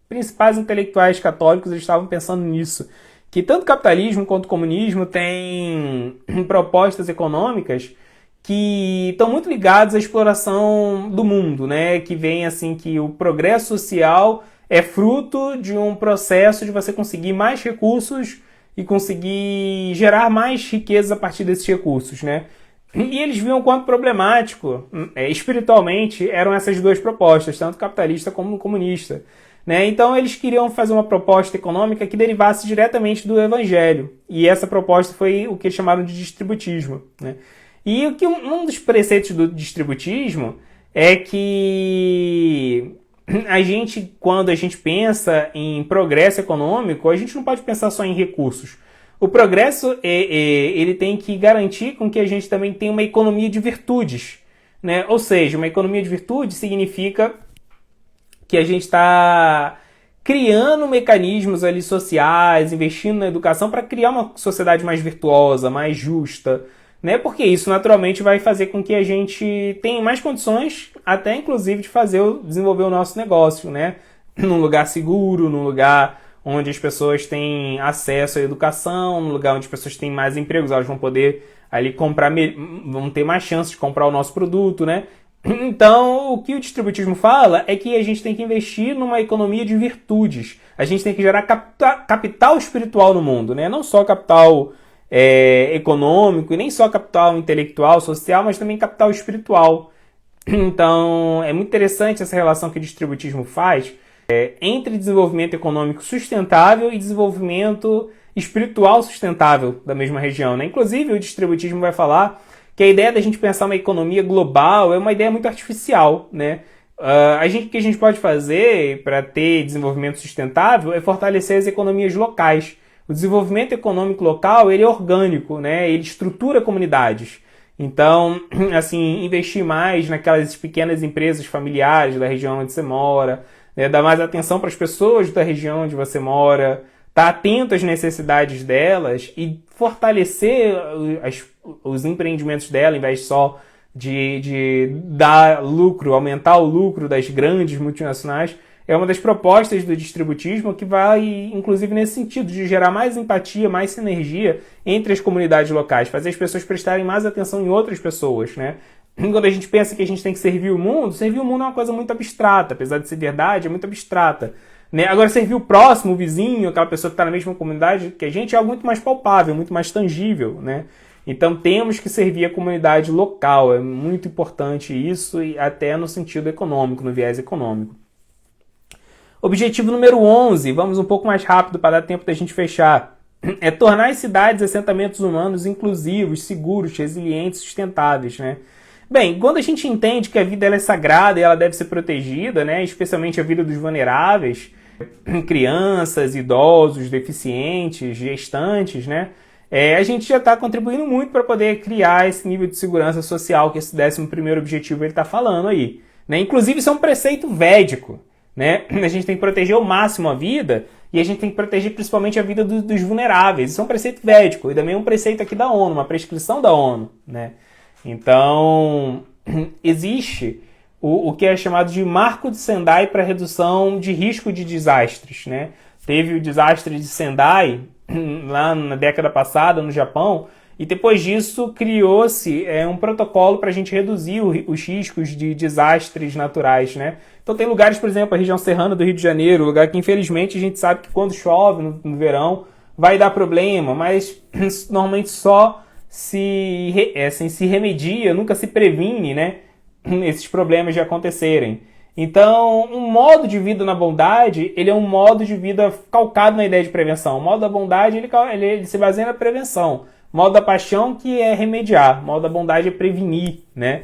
principais intelectuais católicos eles estavam pensando nisso, que tanto o capitalismo quanto o comunismo têm propostas econômicas que estão muito ligados à exploração do mundo, né? Que vem assim que o progresso social é fruto de um processo de você conseguir mais recursos e conseguir gerar mais riqueza a partir desses recursos, né? E eles viam quanto problemático, espiritualmente, eram essas duas propostas, tanto capitalista como comunista, né? Então eles queriam fazer uma proposta econômica que derivasse diretamente do evangelho, e essa proposta foi o que eles chamaram de distributismo, né? E o que um dos preceitos do distributismo é que quando a gente pensa em progresso econômico, a gente não pode pensar só em recursos. O progresso ele tem que garantir com que a gente também tenha uma economia de virtudes, né? Ou seja, uma economia de virtudes significa que a gente está criando mecanismos ali sociais, investindo na educação para criar uma sociedade mais virtuosa, mais justa, né? Porque isso naturalmente vai fazer com que a gente tenha mais condições, até inclusive de desenvolver o nosso negócio, né? Num lugar seguro, num lugar onde as pessoas têm acesso à educação, num lugar onde as pessoas têm mais empregos, elas vão poder ali vão ter mais chances de comprar o nosso produto, né? Então, o que o distributismo fala é que a gente tem que investir numa economia de virtudes. A gente tem que gerar capital espiritual no mundo, né? Não só capital econômico, e nem só capital intelectual, social, mas também capital espiritual. Então, é muito interessante essa relação que o distributismo faz entre desenvolvimento econômico sustentável e desenvolvimento espiritual sustentável da mesma região, né? Inclusive, o distributismo vai falar que a ideia da gente pensar uma economia global é uma ideia muito artificial, né? O que a gente pode fazer para ter desenvolvimento sustentável é fortalecer as economias locais. O desenvolvimento econômico local ele é orgânico, né? Ele estrutura comunidades. Então, assim, investir mais naquelas pequenas empresas familiares da região onde você mora, né? Dar mais atenção para as pessoas da região onde você mora, estar atento às necessidades delas e fortalecer os empreendimentos dela, em vez só de dar lucro, aumentar o lucro das grandes multinacionais, é uma das propostas do distributismo que vai, inclusive, nesse sentido, de gerar mais empatia, mais sinergia entre as comunidades locais, fazer as pessoas prestarem mais atenção em outras pessoas, né? Quando a gente pensa que a gente tem que servir o mundo é uma coisa muito abstrata, apesar de ser verdade, é muito abstrata, né? Agora, servir o próximo, o vizinho, aquela pessoa que está na mesma comunidade que a gente, é algo muito mais palpável, muito mais tangível, né? Então, temos que servir a comunidade local, é muito importante isso, e até no sentido econômico, no viés econômico. Objetivo número 11, vamos um pouco mais rápido para dar tempo da gente fechar, é tornar as cidades e assentamentos humanos inclusivos, seguros, resilientes, sustentáveis, né? Bem, quando a gente entende que a vida ela é sagrada e ela deve ser protegida, né, especialmente a vida dos vulneráveis, crianças, idosos, deficientes, gestantes, né, a gente já está contribuindo muito para poder criar esse nível de segurança social que esse 11º objetivo está falando aí, né? Inclusive, isso é um preceito védico, né? A gente tem que proteger ao máximo a vida e a gente tem que proteger principalmente a vida dos vulneráveis. Isso é um preceito védico e também é um preceito aqui da ONU, uma prescrição da ONU, né? Então, existe o que é chamado de Marco de Sendai para redução de risco de desastres, né? Teve o desastre de Sendai lá na década passada no Japão E depois disso criou-se um protocolo para a gente reduzir os riscos de desastres naturais, né? Então tem lugares, por exemplo, a região serrana do Rio de Janeiro, lugar que infelizmente a gente sabe que quando chove no verão vai dar problema, mas normalmente só se remedia, nunca se previne, né, esses problemas de acontecerem. Então, um modo de vida na bondade, ele é um modo de vida calcado na ideia de prevenção. O modo da bondade, ele se baseia na prevenção. O modo da paixão, que é remediar. O modo da bondade é prevenir, né?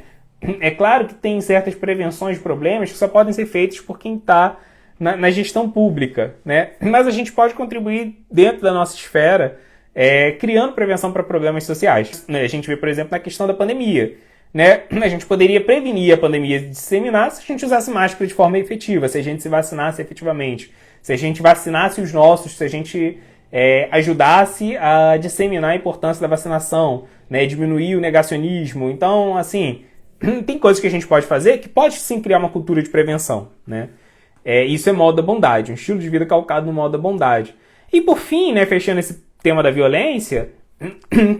É claro que tem certas prevenções de problemas que só podem ser feitas por quem está na gestão pública, né? Mas a gente pode contribuir dentro da nossa esfera, criando prevenção para problemas sociais. A gente vê, por exemplo, na questão da pandemia, né? A gente poderia prevenir a pandemia de disseminar se a gente usasse máscara de forma efetiva, se a gente se vacinasse efetivamente, se a gente vacinasse os nossos, se a gente ajudasse a disseminar a importância da vacinação, né? Diminuir o negacionismo. Então, assim, tem coisas que a gente pode fazer que pode sim criar uma cultura de prevenção, né? Isso é modo da bondade, um estilo de vida calcado no modo da bondade. E por fim, né, fechando esse tema da violência,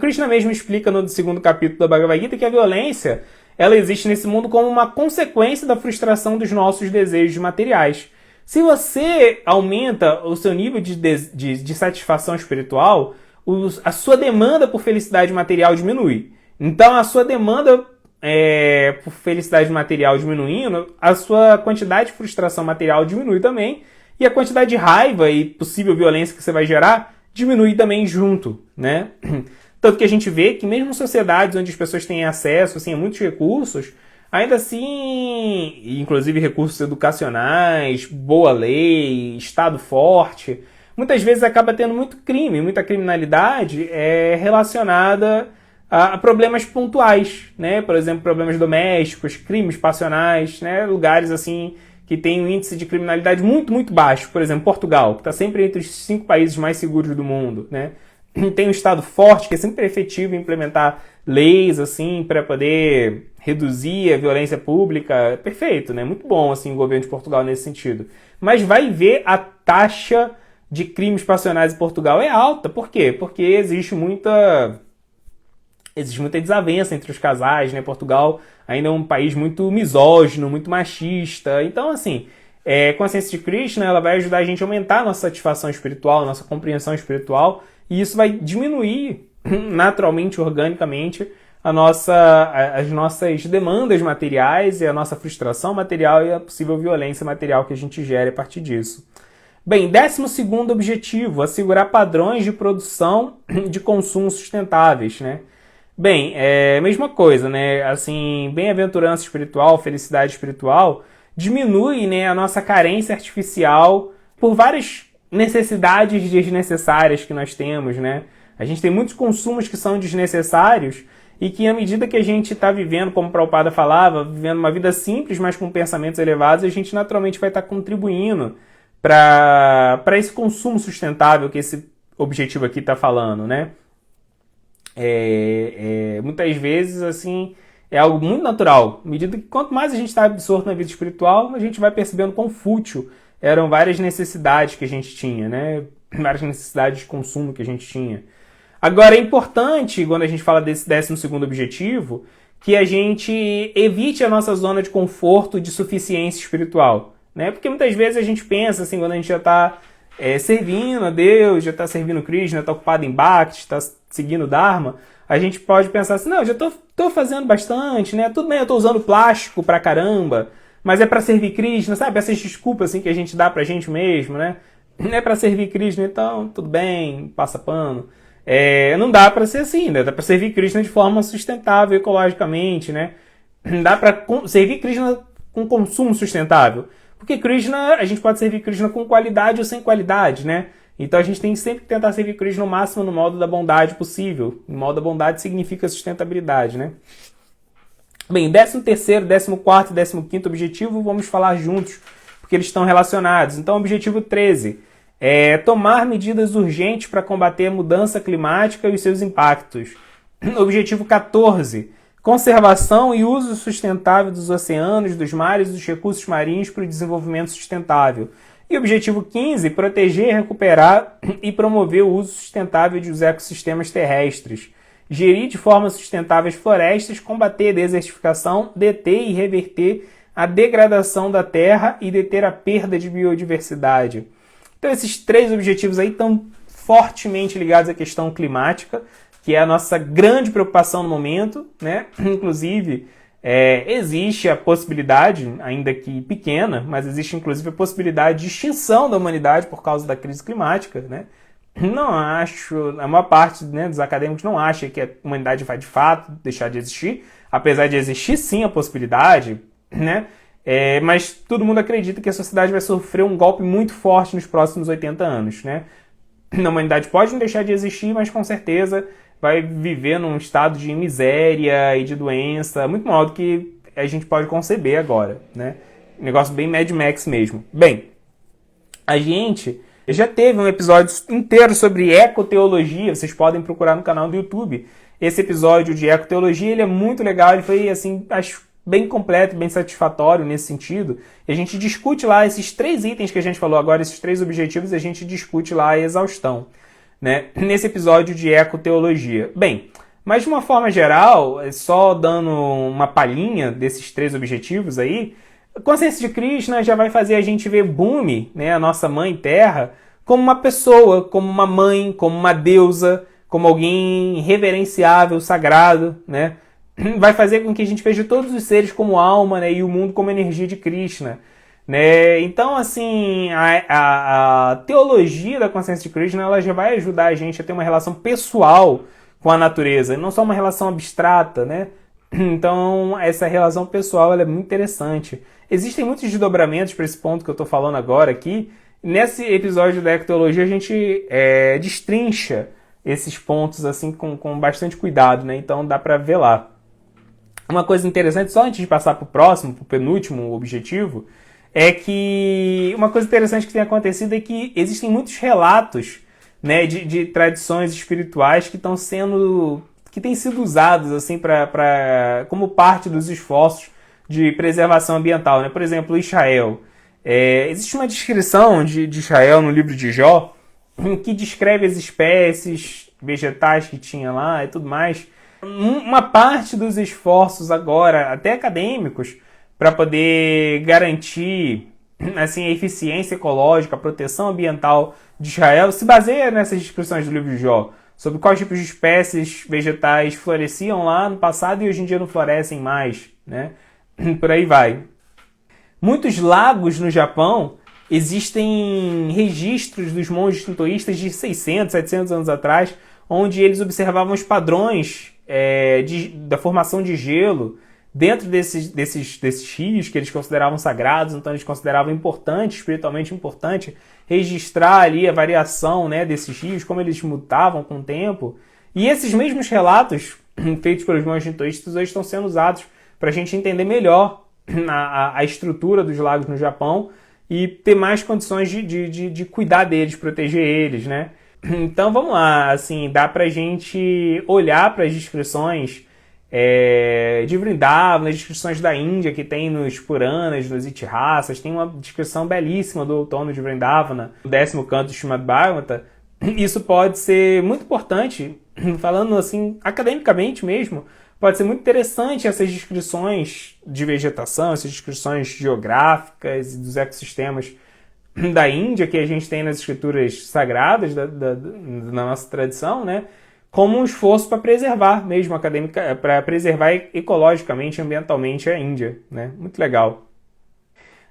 Krishna mesmo explica no segundo capítulo da Bhagavad Gita que a violência ela existe nesse mundo como uma consequência da frustração dos nossos desejos materiais. Se você aumenta o seu nível de satisfação espiritual, a sua demanda por felicidade material diminui. Então a sua demanda por felicidade material diminuindo, a sua quantidade de frustração material diminui também, e a quantidade de raiva e possível violência que você vai gerar diminui também junto, né? Tanto que a gente vê que mesmo em sociedades onde as pessoas têm acesso assim, a muitos recursos, ainda assim, inclusive recursos educacionais, boa lei, Estado forte, muitas vezes acaba tendo muito crime, muita criminalidade relacionada a problemas pontuais, né? Por exemplo, problemas domésticos, crimes passionais, né? Lugares assim que tem um índice de criminalidade muito, muito baixo. Por exemplo, Portugal, que está sempre entre os 5 países mais seguros do mundo, né? Tem um Estado forte, que é sempre efetivo em implementar leis, assim, para poder reduzir a violência pública. Perfeito, né? Muito bom, assim, o governo de Portugal nesse sentido. Mas vai ver a taxa de crimes passionais em Portugal é alta. Por quê? Porque existe muita desavença entre os casais, né? Portugal ainda é um país muito misógino, muito machista. Então, assim, a consciência de Krishna, ela vai ajudar a gente a aumentar a nossa satisfação espiritual, a nossa compreensão espiritual, e isso vai diminuir naturalmente, organicamente, as nossas demandas materiais e a nossa frustração material e a possível violência material que a gente gera a partir disso. Bem, 12º objetivo, assegurar padrões de produção e de consumo sustentáveis, né? Bem, mesma coisa, né? Assim, bem-aventurança espiritual, felicidade espiritual, diminui, né, a nossa carência artificial por várias necessidades desnecessárias que nós temos, né? A gente tem muitos consumos que são desnecessários e que, à medida que a gente está vivendo, como o Prabhupada falava, vivendo uma vida simples, mas com pensamentos elevados, a gente naturalmente vai estar contribuindo para esse consumo sustentável que esse objetivo aqui está falando, né? Muitas vezes, assim, é algo muito natural. À medida que quanto mais a gente está absorto na vida espiritual, a gente vai percebendo quão fútil eram várias necessidades que a gente tinha, né? Várias necessidades de consumo que a gente tinha. Agora, é importante, quando a gente fala desse 12º objetivo, que a gente evite a nossa zona de conforto de suficiência espiritual, né? Porque muitas vezes a gente pensa, assim, quando a gente já está servindo a Deus, já está servindo Krishna, está ocupado em Bhakti, está seguindo o Dharma, a gente pode pensar assim, não, eu já estou fazendo bastante, né? Tudo bem, eu estou usando plástico pra caramba, mas é para servir Krishna, sabe? Essas desculpas assim, que a gente dá pra gente mesmo, né? Não é para servir Krishna, então tudo bem, passa pano. Não dá para ser assim, né? Dá para servir Krishna de forma sustentável, ecologicamente, né? Dá para servir Krishna com consumo sustentável. Porque Krishna, a gente pode servir Krishna com qualidade ou sem qualidade, né? Então a gente tem sempre que tentar servir Krishna no máximo no modo da bondade possível. O modo da bondade significa sustentabilidade, né? Bem, 13º, 14º e 15º objetivo, vamos falar juntos, porque eles estão relacionados. Então, objetivo 13 é tomar medidas urgentes para combater a mudança climática e os seus impactos. Objetivo 14, conservação e uso sustentável dos oceanos, dos mares e dos recursos marinhos para o desenvolvimento sustentável. E objetivo 15, proteger, recuperar e promover o uso sustentável dos ecossistemas terrestres. gerir de forma sustentável as florestas, combater a desertificação, deter e reverter a degradação da terra e deter a perda de biodiversidade. Então esses 3 objetivos aí estão fortemente ligados à questão climática, que é a nossa grande preocupação no momento, né? Inclusive, existe a possibilidade, ainda que pequena, mas existe inclusive a possibilidade de extinção da humanidade por causa da crise climática, né? Não acho, a maior parte, né, dos acadêmicos não acha que a humanidade vai de fato deixar de existir, apesar de existir sim a possibilidade, né? Mas todo mundo acredita que a sociedade vai sofrer um golpe muito forte nos próximos 80 anos, né? A humanidade pode não deixar de existir, mas com certeza vai viver num estado de miséria e de doença muito maior do que a gente pode conceber agora, né? Negócio bem Mad Max mesmo. Bem, a gente já teve um episódio inteiro sobre ecoteologia, vocês podem procurar no canal do YouTube. Esse episódio de ecoteologia, ele é muito legal, ele foi, assim, acho bem completo, bem satisfatório nesse sentido. E a gente discute lá esses 3 itens que a gente falou agora, esses 3 objetivos, a gente discute lá a exaustão, né? Nesse episódio de ecoteologia. Bem, mas de uma forma geral, só dando uma palhinha desses 3 objetivos aí, a consciência de Krishna já vai fazer a gente ver Bhumi, né, a nossa mãe terra, como uma pessoa, como uma mãe, como uma deusa, como alguém reverenciável, sagrado, né? Vai fazer com que a gente veja todos os seres como alma, né, e o mundo como energia de Krishna, né? Então, assim, a teologia da consciência de Krishna, ela já vai ajudar a gente a ter uma relação pessoal com a natureza, não só uma relação abstrata, né? Então, essa relação pessoal ela é muito interessante. Existem muitos desdobramentos para esse ponto que eu estou falando agora aqui. Nesse episódio da ecoteologia, a gente destrincha esses pontos assim com bastante cuidado, né? Então, dá para ver lá. Uma coisa interessante, só antes de passar para o próximo, para o penúltimo objetivo, é que uma coisa interessante que tem acontecido é que existem muitos relatos, né, de tradições espirituais que têm sido usados assim, como parte dos esforços de preservação ambiental, né? Por exemplo, Israel. Existe uma descrição de Israel no livro de Jó, que descreve as espécies vegetais que tinha lá e tudo mais. Uma parte dos esforços agora, até acadêmicos, para poder garantir assim, a eficiência ecológica, a proteção ambiental de Israel, se baseia nessas descrições do livro de Jó, sobre quais tipos de espécies vegetais floresciam lá no passado e hoje em dia não florescem mais, né? Por aí vai. Muitos lagos no Japão, existem registros dos monges shintoístas de 600, 700 anos atrás, onde eles observavam os padrões da formação de gelo dentro desses rios que eles consideravam sagrados. Então eles consideravam importante, espiritualmente importante, registrar ali a variação, né, desses rios, como eles mutavam com o tempo. E esses mesmos relatos feitos pelos monges shintoístas hoje estão sendo usados para a gente entender melhor a estrutura dos lagos no Japão e ter mais condições de cuidar deles, proteger eles, né? Então vamos lá, assim, dá pra gente olhar para as descrições de Vrindavana, as descrições da Índia que tem nos Puranas, nos Itihasas, tem uma descrição belíssima do outono de Vrindavana, o 10º canto do Srimad Bhagavata. Isso pode ser muito importante, falando assim, academicamente mesmo, pode ser muito interessante essas descrições de vegetação, essas descrições geográficas e dos ecossistemas da Índia que a gente tem nas escrituras sagradas da nossa tradição, né? Como um esforço para preservar mesmo para preservar ecologicamente, ambientalmente a Índia, né? Muito legal.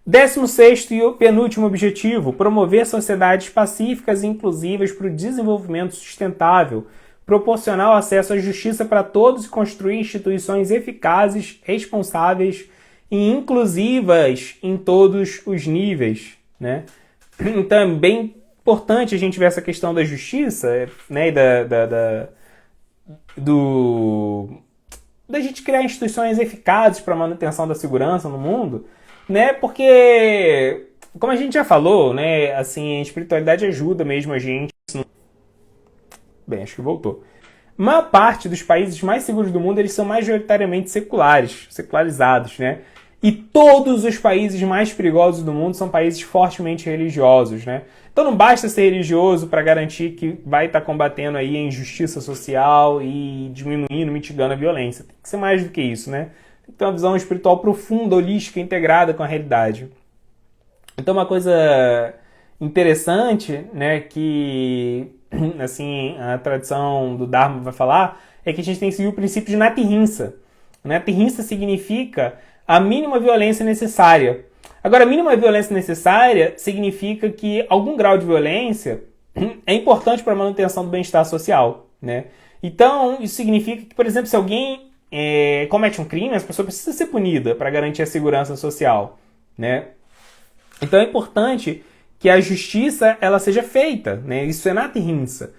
16º e penúltimo objetivo, promover sociedades pacíficas e inclusivas para o desenvolvimento sustentável, proporcionar o acesso à justiça para todos e construir instituições eficazes, responsáveis e inclusivas em todos os níveis, né? Então é bem importante a gente ver essa questão da justiça, né, e da gente criar instituições eficazes para a manutenção da segurança no mundo, né? Porque, como a gente já falou, né, assim, a espiritualidade ajuda mesmo a gente. Bem, acho que voltou. A maior parte dos países mais seguros do mundo, eles são majoritariamente secularizados, né? E todos os países mais perigosos do mundo são países fortemente religiosos, né? Então não basta ser religioso para garantir que vai estar combatendo aí a injustiça social e diminuindo, mitigando a violência. Tem que ser mais do que isso, né? Tem que ter uma visão espiritual profunda, holística, integrada com a realidade. Então uma coisa interessante, né, que assim a tradição do Dharma vai falar, é que a gente tem que seguir o princípio de Nathihimsa. Nathihimsa significa a mínima violência necessária. Agora, a mínima violência necessária significa que algum grau de violência é importante para a manutenção do bem-estar social, né? Então, isso significa que, por exemplo, se alguém comete um crime, essa pessoa precisa ser punida para garantir a segurança social, né? Então, é importante que a justiça ela seja feita, né? Isso é Nathihimsa.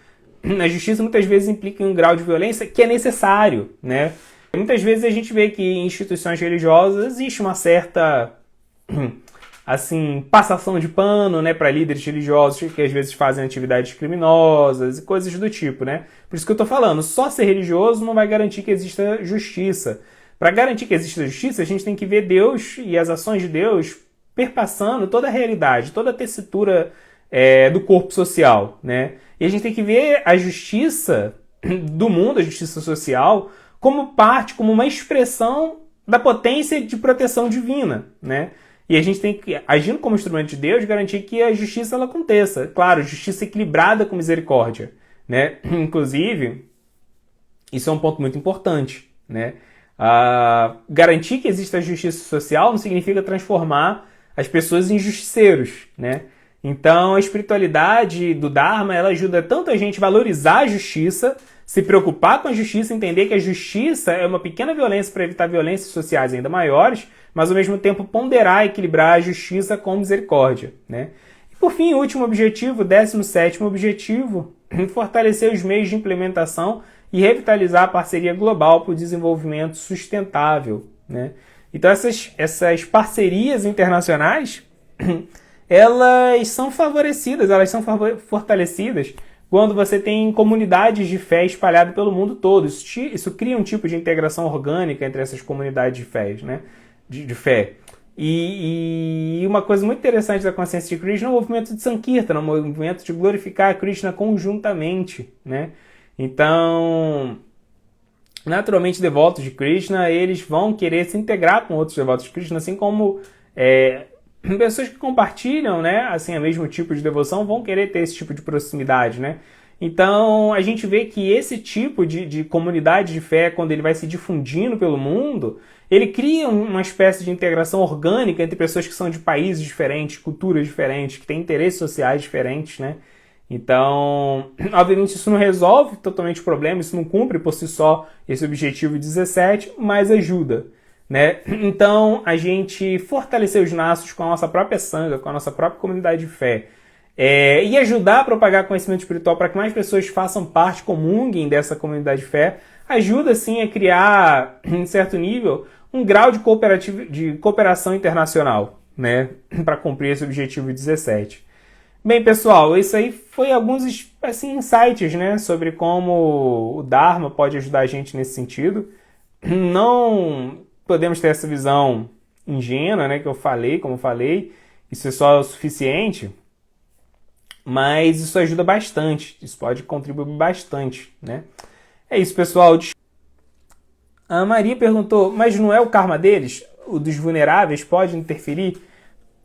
A justiça muitas vezes implica um grau de violência que é necessário, né? Muitas vezes a gente vê que em instituições religiosas existe uma certa assim, passação de pano, né, para líderes religiosos que às vezes fazem atividades criminosas e coisas do tipo, né? Por isso que eu tô falando, só ser religioso não vai garantir que exista justiça. Para garantir que exista justiça, a gente tem que ver Deus e as ações de Deus perpassando toda a realidade, toda a tessitura do corpo social, né? E a gente tem que ver a justiça do mundo, a justiça social, como parte, como uma expressão da potência de proteção divina, né? E a gente tem que, agindo como instrumento de Deus, garantir que a justiça ela aconteça. Claro, justiça equilibrada com misericórdia, né? Inclusive, isso é um ponto muito importante, né? Garantir que exista justiça social não significa transformar as pessoas em justiceiros, né? Então, a espiritualidade do Dharma, ela ajuda tanto a gente a valorizar a justiça, se preocupar com a justiça, entender que a justiça é uma pequena violência para evitar violências sociais ainda maiores, mas ao mesmo tempo ponderar e equilibrar a justiça com misericórdia, né? E por fim, o último objetivo, 17º objetivo, fortalecer os meios de implementação e revitalizar a parceria global para o desenvolvimento sustentável, né? Então essas parcerias internacionais, elas são favorecidas, elas são fortalecidas quando você tem comunidades de fé espalhadas pelo mundo todo. Isso cria um tipo de integração orgânica entre essas comunidades de fé, né? De fé. E uma coisa muito interessante da consciência de Krishna é o movimento de Sankirtana, o movimento de glorificar a Krishna conjuntamente, né? Então, naturalmente, devotos de Krishna, eles vão querer se integrar com outros devotos de Krishna, assim como pessoas que compartilham, né, assim, o mesmo tipo de devoção vão querer ter esse tipo de proximidade, né? Então, a gente vê que esse tipo de comunidade de fé, quando ele vai se difundindo pelo mundo, ele cria uma espécie de integração orgânica entre pessoas que são de países diferentes, culturas diferentes, que têm interesses sociais diferentes, né? Então, obviamente isso não resolve totalmente o problema, isso não cumpre por si só esse objetivo 17, mas ajuda, né? Então, a gente fortalecer os laços com a nossa própria sangha, com a nossa própria comunidade de fé, e ajudar a propagar conhecimento espiritual para que mais pessoas façam parte, comunguem dessa comunidade de fé, ajuda, sim, a criar, em certo nível, um grau de cooperação internacional, né? Para cumprir esse objetivo 17. Bem, pessoal, isso aí foi alguns assim, insights, né, sobre como o Dharma pode ajudar a gente nesse sentido. Não podemos ter essa visão ingênua, né, que como eu falei, isso é só o suficiente, mas isso ajuda bastante, isso pode contribuir bastante, né. É isso, pessoal. A Maria perguntou, mas não é o karma deles? O dos vulneráveis pode interferir?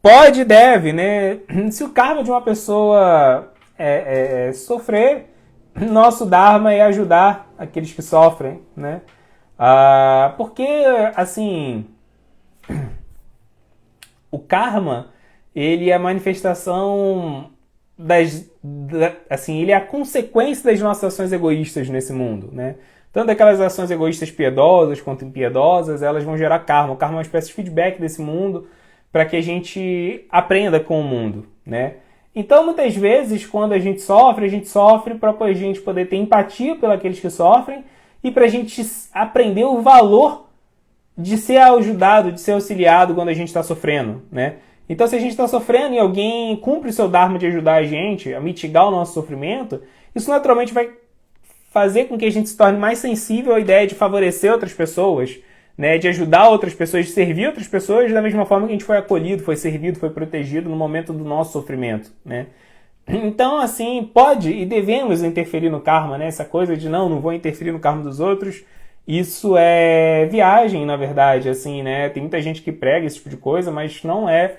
Pode e deve, né? Se o karma de uma pessoa sofrer, nosso Dharma é ajudar aqueles que sofrem, né? Porque, assim, o karma, ele é a manifestação ele é a consequência das nossas ações egoístas nesse mundo, né? Tanto aquelas ações egoístas piedosas quanto impiedosas, elas vão gerar karma. O karma é uma espécie de feedback desse mundo para que a gente aprenda com o mundo, né? Então, muitas vezes, quando a gente sofre para a gente poder ter empatia pelos que sofrem e para a gente aprender o valor de ser ajudado, de ser auxiliado quando a gente está sofrendo, né? Então, se a gente está sofrendo e alguém cumpre o seu dharma de ajudar a gente a mitigar o nosso sofrimento, isso naturalmente vai fazer com que a gente se torne mais sensível à ideia de favorecer outras pessoas, né, de ajudar outras pessoas, de servir outras pessoas da mesma forma que a gente foi acolhido, foi servido, foi protegido no momento do nosso sofrimento, né? Então, assim, pode e devemos interferir no karma, né? Essa coisa de não vou interferir no karma dos outros, isso é viagem, na verdade, assim, né? Tem muita gente que prega esse tipo de coisa, mas não é,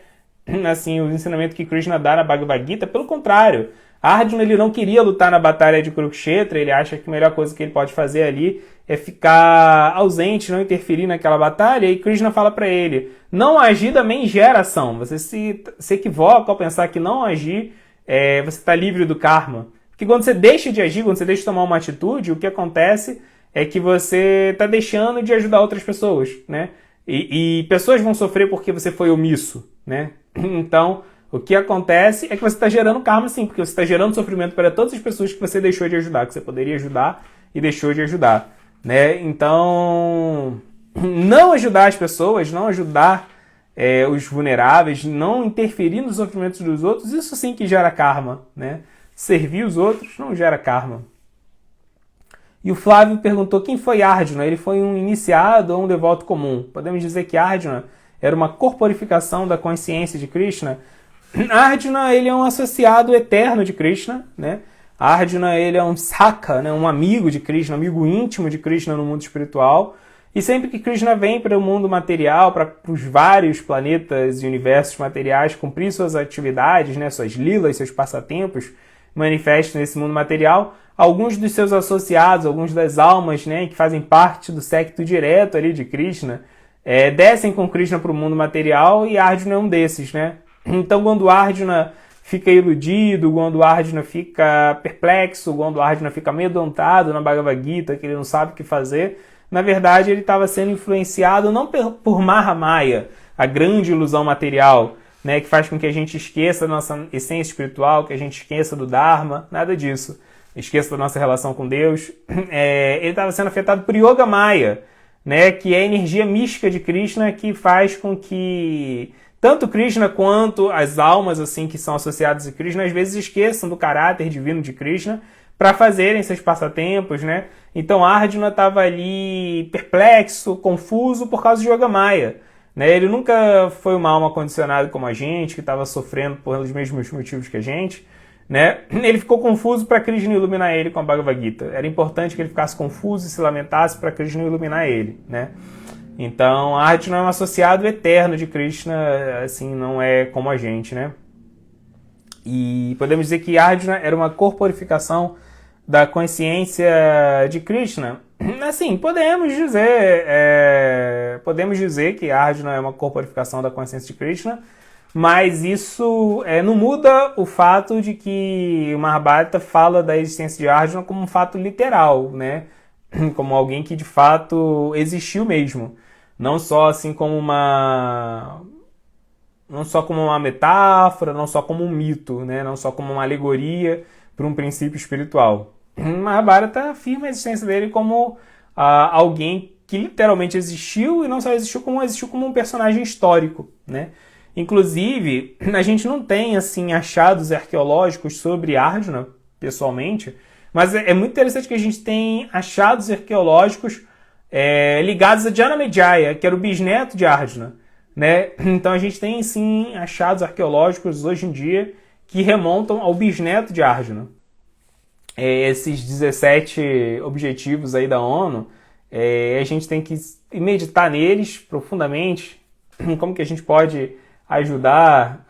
assim, o ensinamento que Krishna dá na Bhagavad Gita. Pelo contrário, Arjuna, ele não queria lutar na batalha de Kurukshetra, ele acha que a melhor coisa que ele pode fazer ali é ficar ausente, não interferir naquela batalha, e Krishna fala para ele, não agir também gera ação. Você se equivoca ao pensar que não agir, você está livre do karma. Porque quando você deixa de agir, quando você deixa de tomar uma atitude, o que acontece é que você está deixando de ajudar outras pessoas, né? E pessoas vão sofrer porque você foi omisso, né? Então, o que acontece é que você está gerando karma sim, porque você está gerando sofrimento para todas as pessoas que você deixou de ajudar, que você poderia ajudar e deixou de ajudar, né? Então, não ajudar as pessoas, não ajudar os vulneráveis, não interferir nos sofrimentos dos outros, isso sim que gera karma, né? Servir os outros não gera karma. E o Flávio perguntou quem foi Arjuna. Ele foi um iniciado ou um devoto comum? Podemos dizer que Arjuna era uma corporificação da consciência de Krishna. Arjuna, ele é um associado eterno de Krishna, né? Arjuna, ele é um Sakha, né? Um amigo de Krishna, um amigo íntimo de Krishna no mundo espiritual. E sempre que Krishna vem para o mundo material, para os vários planetas e universos materiais cumprir suas atividades, né? Suas lilas, seus passatempos, manifestam nesse mundo material, alguns dos seus associados, alguns das almas, né, que fazem parte do séquito direto ali de Krishna, descem com Krishna para o mundo material, e Arjuna é um desses, né? Então, quando Arjuna fica iludido, quando Arjuna fica perplexo, quando Arjuna fica amedrontado na Bhagavad Gita, que ele não sabe o que fazer, na verdade ele estava sendo influenciado não por Mahamaya, a grande ilusão material, né, que faz com que a gente esqueça da nossa essência espiritual, que a gente esqueça do Dharma, nada disso. Esqueça da nossa relação com Deus. Ele estava sendo afetado por Yoga Maya, né, que é a energia mística de Krishna, que faz com que tanto Krishna quanto as almas assim que são associadas a Krishna às vezes esqueçam do caráter divino de Krishna para fazerem seus passatempos, né? Então Arjuna estava ali perplexo, confuso por causa de Yoga Maya. Né? Ele nunca foi uma alma condicionada como a gente, que estava sofrendo pelos mesmos motivos que a gente. Né? Ele ficou confuso para Krishna iluminar ele com a Bhagavad Gita. Era importante que ele ficasse confuso e se lamentasse para Krishna iluminar ele. Né? Então, Arjuna é um associado eterno de Krishna, assim, não é como a gente. Né? E podemos dizer que Arjuna era uma corporificação da consciência de Krishna. Assim, podemos dizer que Arjuna é uma corporificação da consciência de Krishna, mas isso não muda o fato de que o Mahabharata fala da existência de Arjuna como um fato literal, né? Como alguém que de fato existiu mesmo, não só assim como não só como uma metáfora, não só como um mito, né? Não só como uma alegoria para um princípio espiritual. Mahabharata afirma a existência dele como alguém que literalmente existiu, e não só existiu como um personagem histórico, né? Inclusive, a gente não tem assim achados arqueológicos sobre Arjuna, pessoalmente, mas é muito interessante que a gente tem achados arqueológicos ligados a Janamejaya, que era o bisneto de Arjuna, né? Então a gente tem sim achados arqueológicos hoje em dia que remontam ao bisneto de Arjuna. Esses 17 objetivos aí da ONU, a gente tem que meditar neles profundamente, como que a gente pode ajudar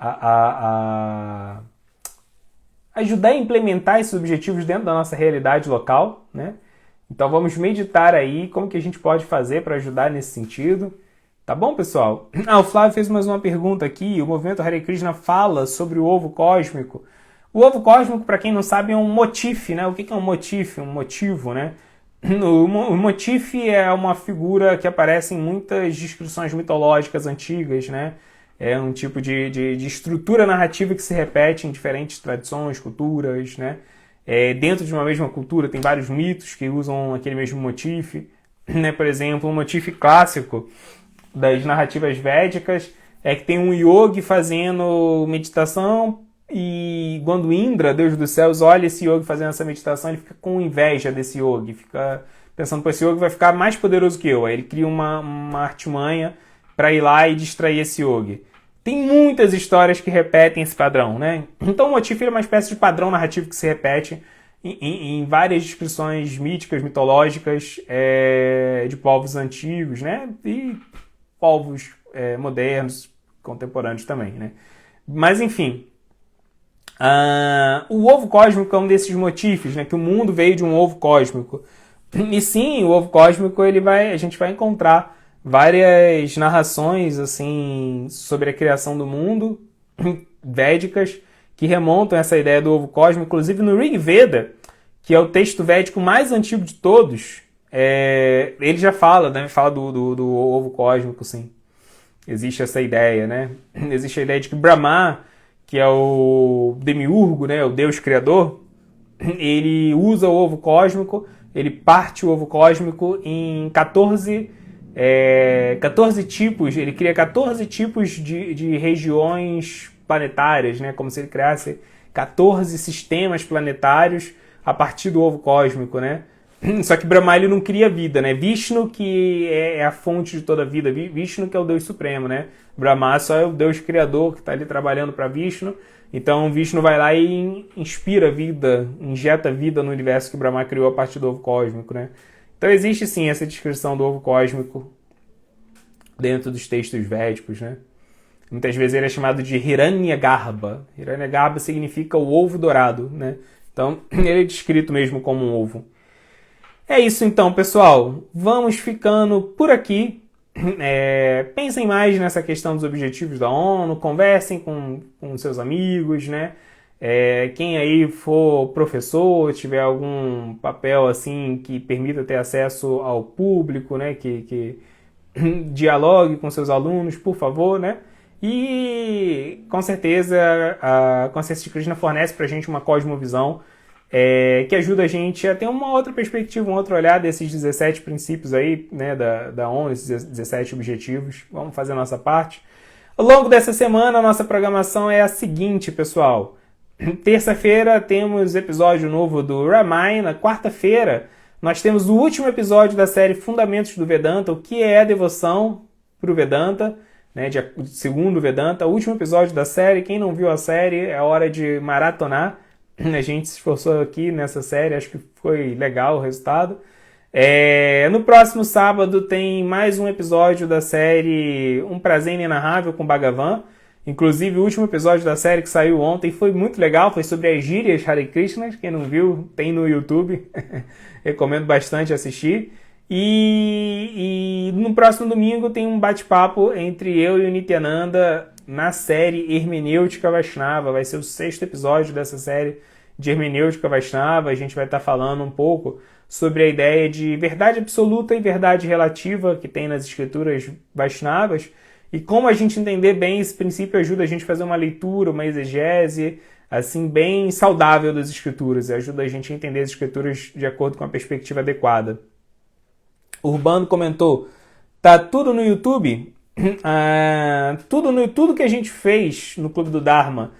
ajudar a implementar esses objetivos dentro da nossa realidade local, né? Então vamos meditar aí como que a gente pode fazer para ajudar nesse sentido. Tá bom, pessoal? O Flávio fez mais uma pergunta aqui. O movimento Hare Krishna fala sobre o ovo cósmico. O ovo cósmico, para quem não sabe, é um motif, né? O que é um motif? Um motivo, né? O motif é uma figura que aparece em muitas descrições mitológicas antigas, né? É um tipo de estrutura narrativa que se repete em diferentes tradições, culturas, né? Dentro de uma mesma cultura tem vários mitos que usam aquele mesmo motif, né? Por exemplo, um motif clássico das narrativas védicas é que tem um yogi fazendo meditação, e quando Indra, Deus dos céus, olha esse yogi fazendo essa meditação, ele fica com inveja desse yogi, fica pensando, pô, esse yogi vai ficar mais poderoso que eu. Aí ele cria uma artimanha para ir lá e distrair esse yogi. Tem muitas histórias que repetem esse padrão, né? Então o motivo é uma espécie de padrão narrativo que se repete em várias descrições míticas, mitológicas de povos antigos, né? E povos modernos, contemporâneos também, né? Mas enfim, o ovo cósmico é um desses motifs, né? Que o mundo veio de um ovo cósmico. E sim, o ovo cósmico a gente vai encontrar várias narrações assim sobre a criação do mundo, védicas, que remontam a essa ideia do ovo cósmico. Inclusive no Rig Veda, que é o texto védico mais antigo de todos, ele já fala, né? Fala do ovo cósmico, sim. Existe essa ideia, né? Existe a ideia de que Brahma, que é o demiurgo, né? O Deus criador, ele usa o ovo cósmico, ele parte o ovo cósmico em 14 tipos, ele cria 14 tipos de regiões planetárias, né? Como se ele criasse 14 sistemas planetários a partir do ovo cósmico, né? Só que Brahma ele não cria vida, né? Vishnu que é a fonte de toda a vida, Vishnu que é o Deus Supremo, né? Brahma só é o Deus Criador que está ali trabalhando para Vishnu. Então Vishnu vai lá e inspira vida, injeta vida no universo que Brahma criou a partir do ovo cósmico, né? Então existe sim essa descrição do ovo cósmico dentro dos textos védicos, né? Muitas vezes ele é chamado de Hiranyagarbha. Hiranyagarbha significa o ovo dourado, né? Então ele é descrito mesmo como um ovo. É isso então, pessoal. Vamos ficando por aqui. Pensem mais nessa questão dos objetivos da ONU, conversem com seus amigos, né? Quem aí for professor, tiver algum papel assim que permita ter acesso ao público, né? Que dialogue com seus alunos, por favor, né? E com certeza a Consciência de Krishna fornece pra gente uma cosmovisão que ajuda a gente a ter uma outra perspectiva, um outro olhar desses 17 princípios aí, né, da ONU, esses 17 objetivos. Vamos fazer a nossa parte. Ao longo dessa semana, a nossa programação é a seguinte, pessoal. Terça-feira temos episódio novo do Ramayana. Quarta-feira nós temos o último episódio da série Fundamentos do Vedanta, o que é a devoção para o Vedanta, né, segundo o Vedanta. O último episódio da série. Quem não viu a série, é hora de maratonar. A gente se esforçou aqui nessa série, acho que foi legal o resultado. No próximo sábado tem mais um episódio da série Um Prazer Inenarrável com Bhagavan. Inclusive o último episódio da série que saiu ontem foi muito legal, foi sobre as gírias Hare Krishna. Quem não viu, tem no YouTube. Recomendo bastante assistir. E no próximo domingo tem um bate-papo entre eu e o Nityananda na série Hermenêutica Vaishnava. Vai ser o 6º episódio dessa série de Hermenêutica Vaishnava. A gente vai estar falando um pouco sobre a ideia de verdade absoluta e verdade relativa que tem nas escrituras Vaishnavas, e como a gente entender bem esse princípio ajuda a gente a fazer uma leitura, uma exegese assim bem saudável das escrituras, e ajuda a gente a entender as escrituras de acordo com a perspectiva adequada. Urbano comentou, tá tudo no YouTube? Tudo que a gente fez no Clube do Dharma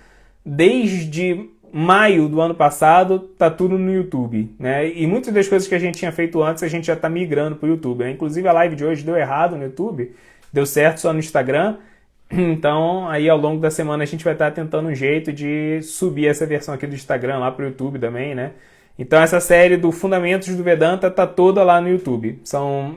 desde maio do ano passado tá tudo no YouTube, né? E muitas das coisas que a gente tinha feito antes a gente já tá migrando pro YouTube, né? Inclusive a live de hoje deu errado no YouTube, deu certo só no Instagram. Então aí ao longo da semana a gente vai estar tentando um jeito de subir essa versão aqui do Instagram lá pro YouTube também, né? Então essa série do Fundamentos do Vedanta tá toda lá no YouTube.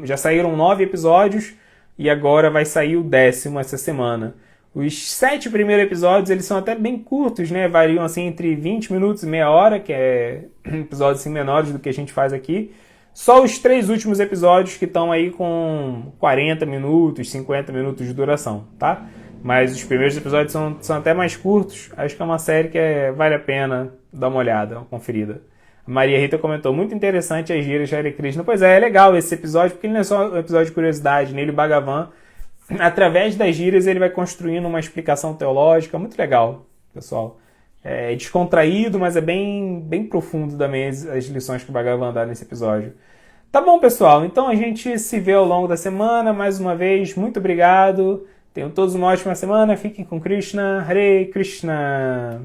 Já saíram 9 episódios e agora vai sair o 10º essa semana. Os 7 primeiros episódios, eles são até bem curtos, né? Variam assim entre 20 minutos e meia hora, que é episódios assim, menores do que a gente faz aqui. Só os 3 últimos episódios que estão aí com 40 minutos, 50 minutos de duração, tá? Mas os primeiros episódios são até mais curtos. Acho que é uma série que vale a pena dar uma olhada, uma conferida. A Maria Rita comentou, muito interessante as gírias de Hare Krishna. Pois é legal esse episódio, porque ele não é só um episódio de curiosidade. Nele, Bhagavan, através das gírias, ele vai construindo uma explicação teológica. Muito legal, pessoal. É descontraído, mas é bem profundo também as lições que o Bhagavan dá nesse episódio. Tá bom, pessoal? Então a gente se vê ao longo da semana. Mais uma vez, muito obrigado. Tenham todos uma ótima semana. Fiquem com Krishna. Hare Krishna.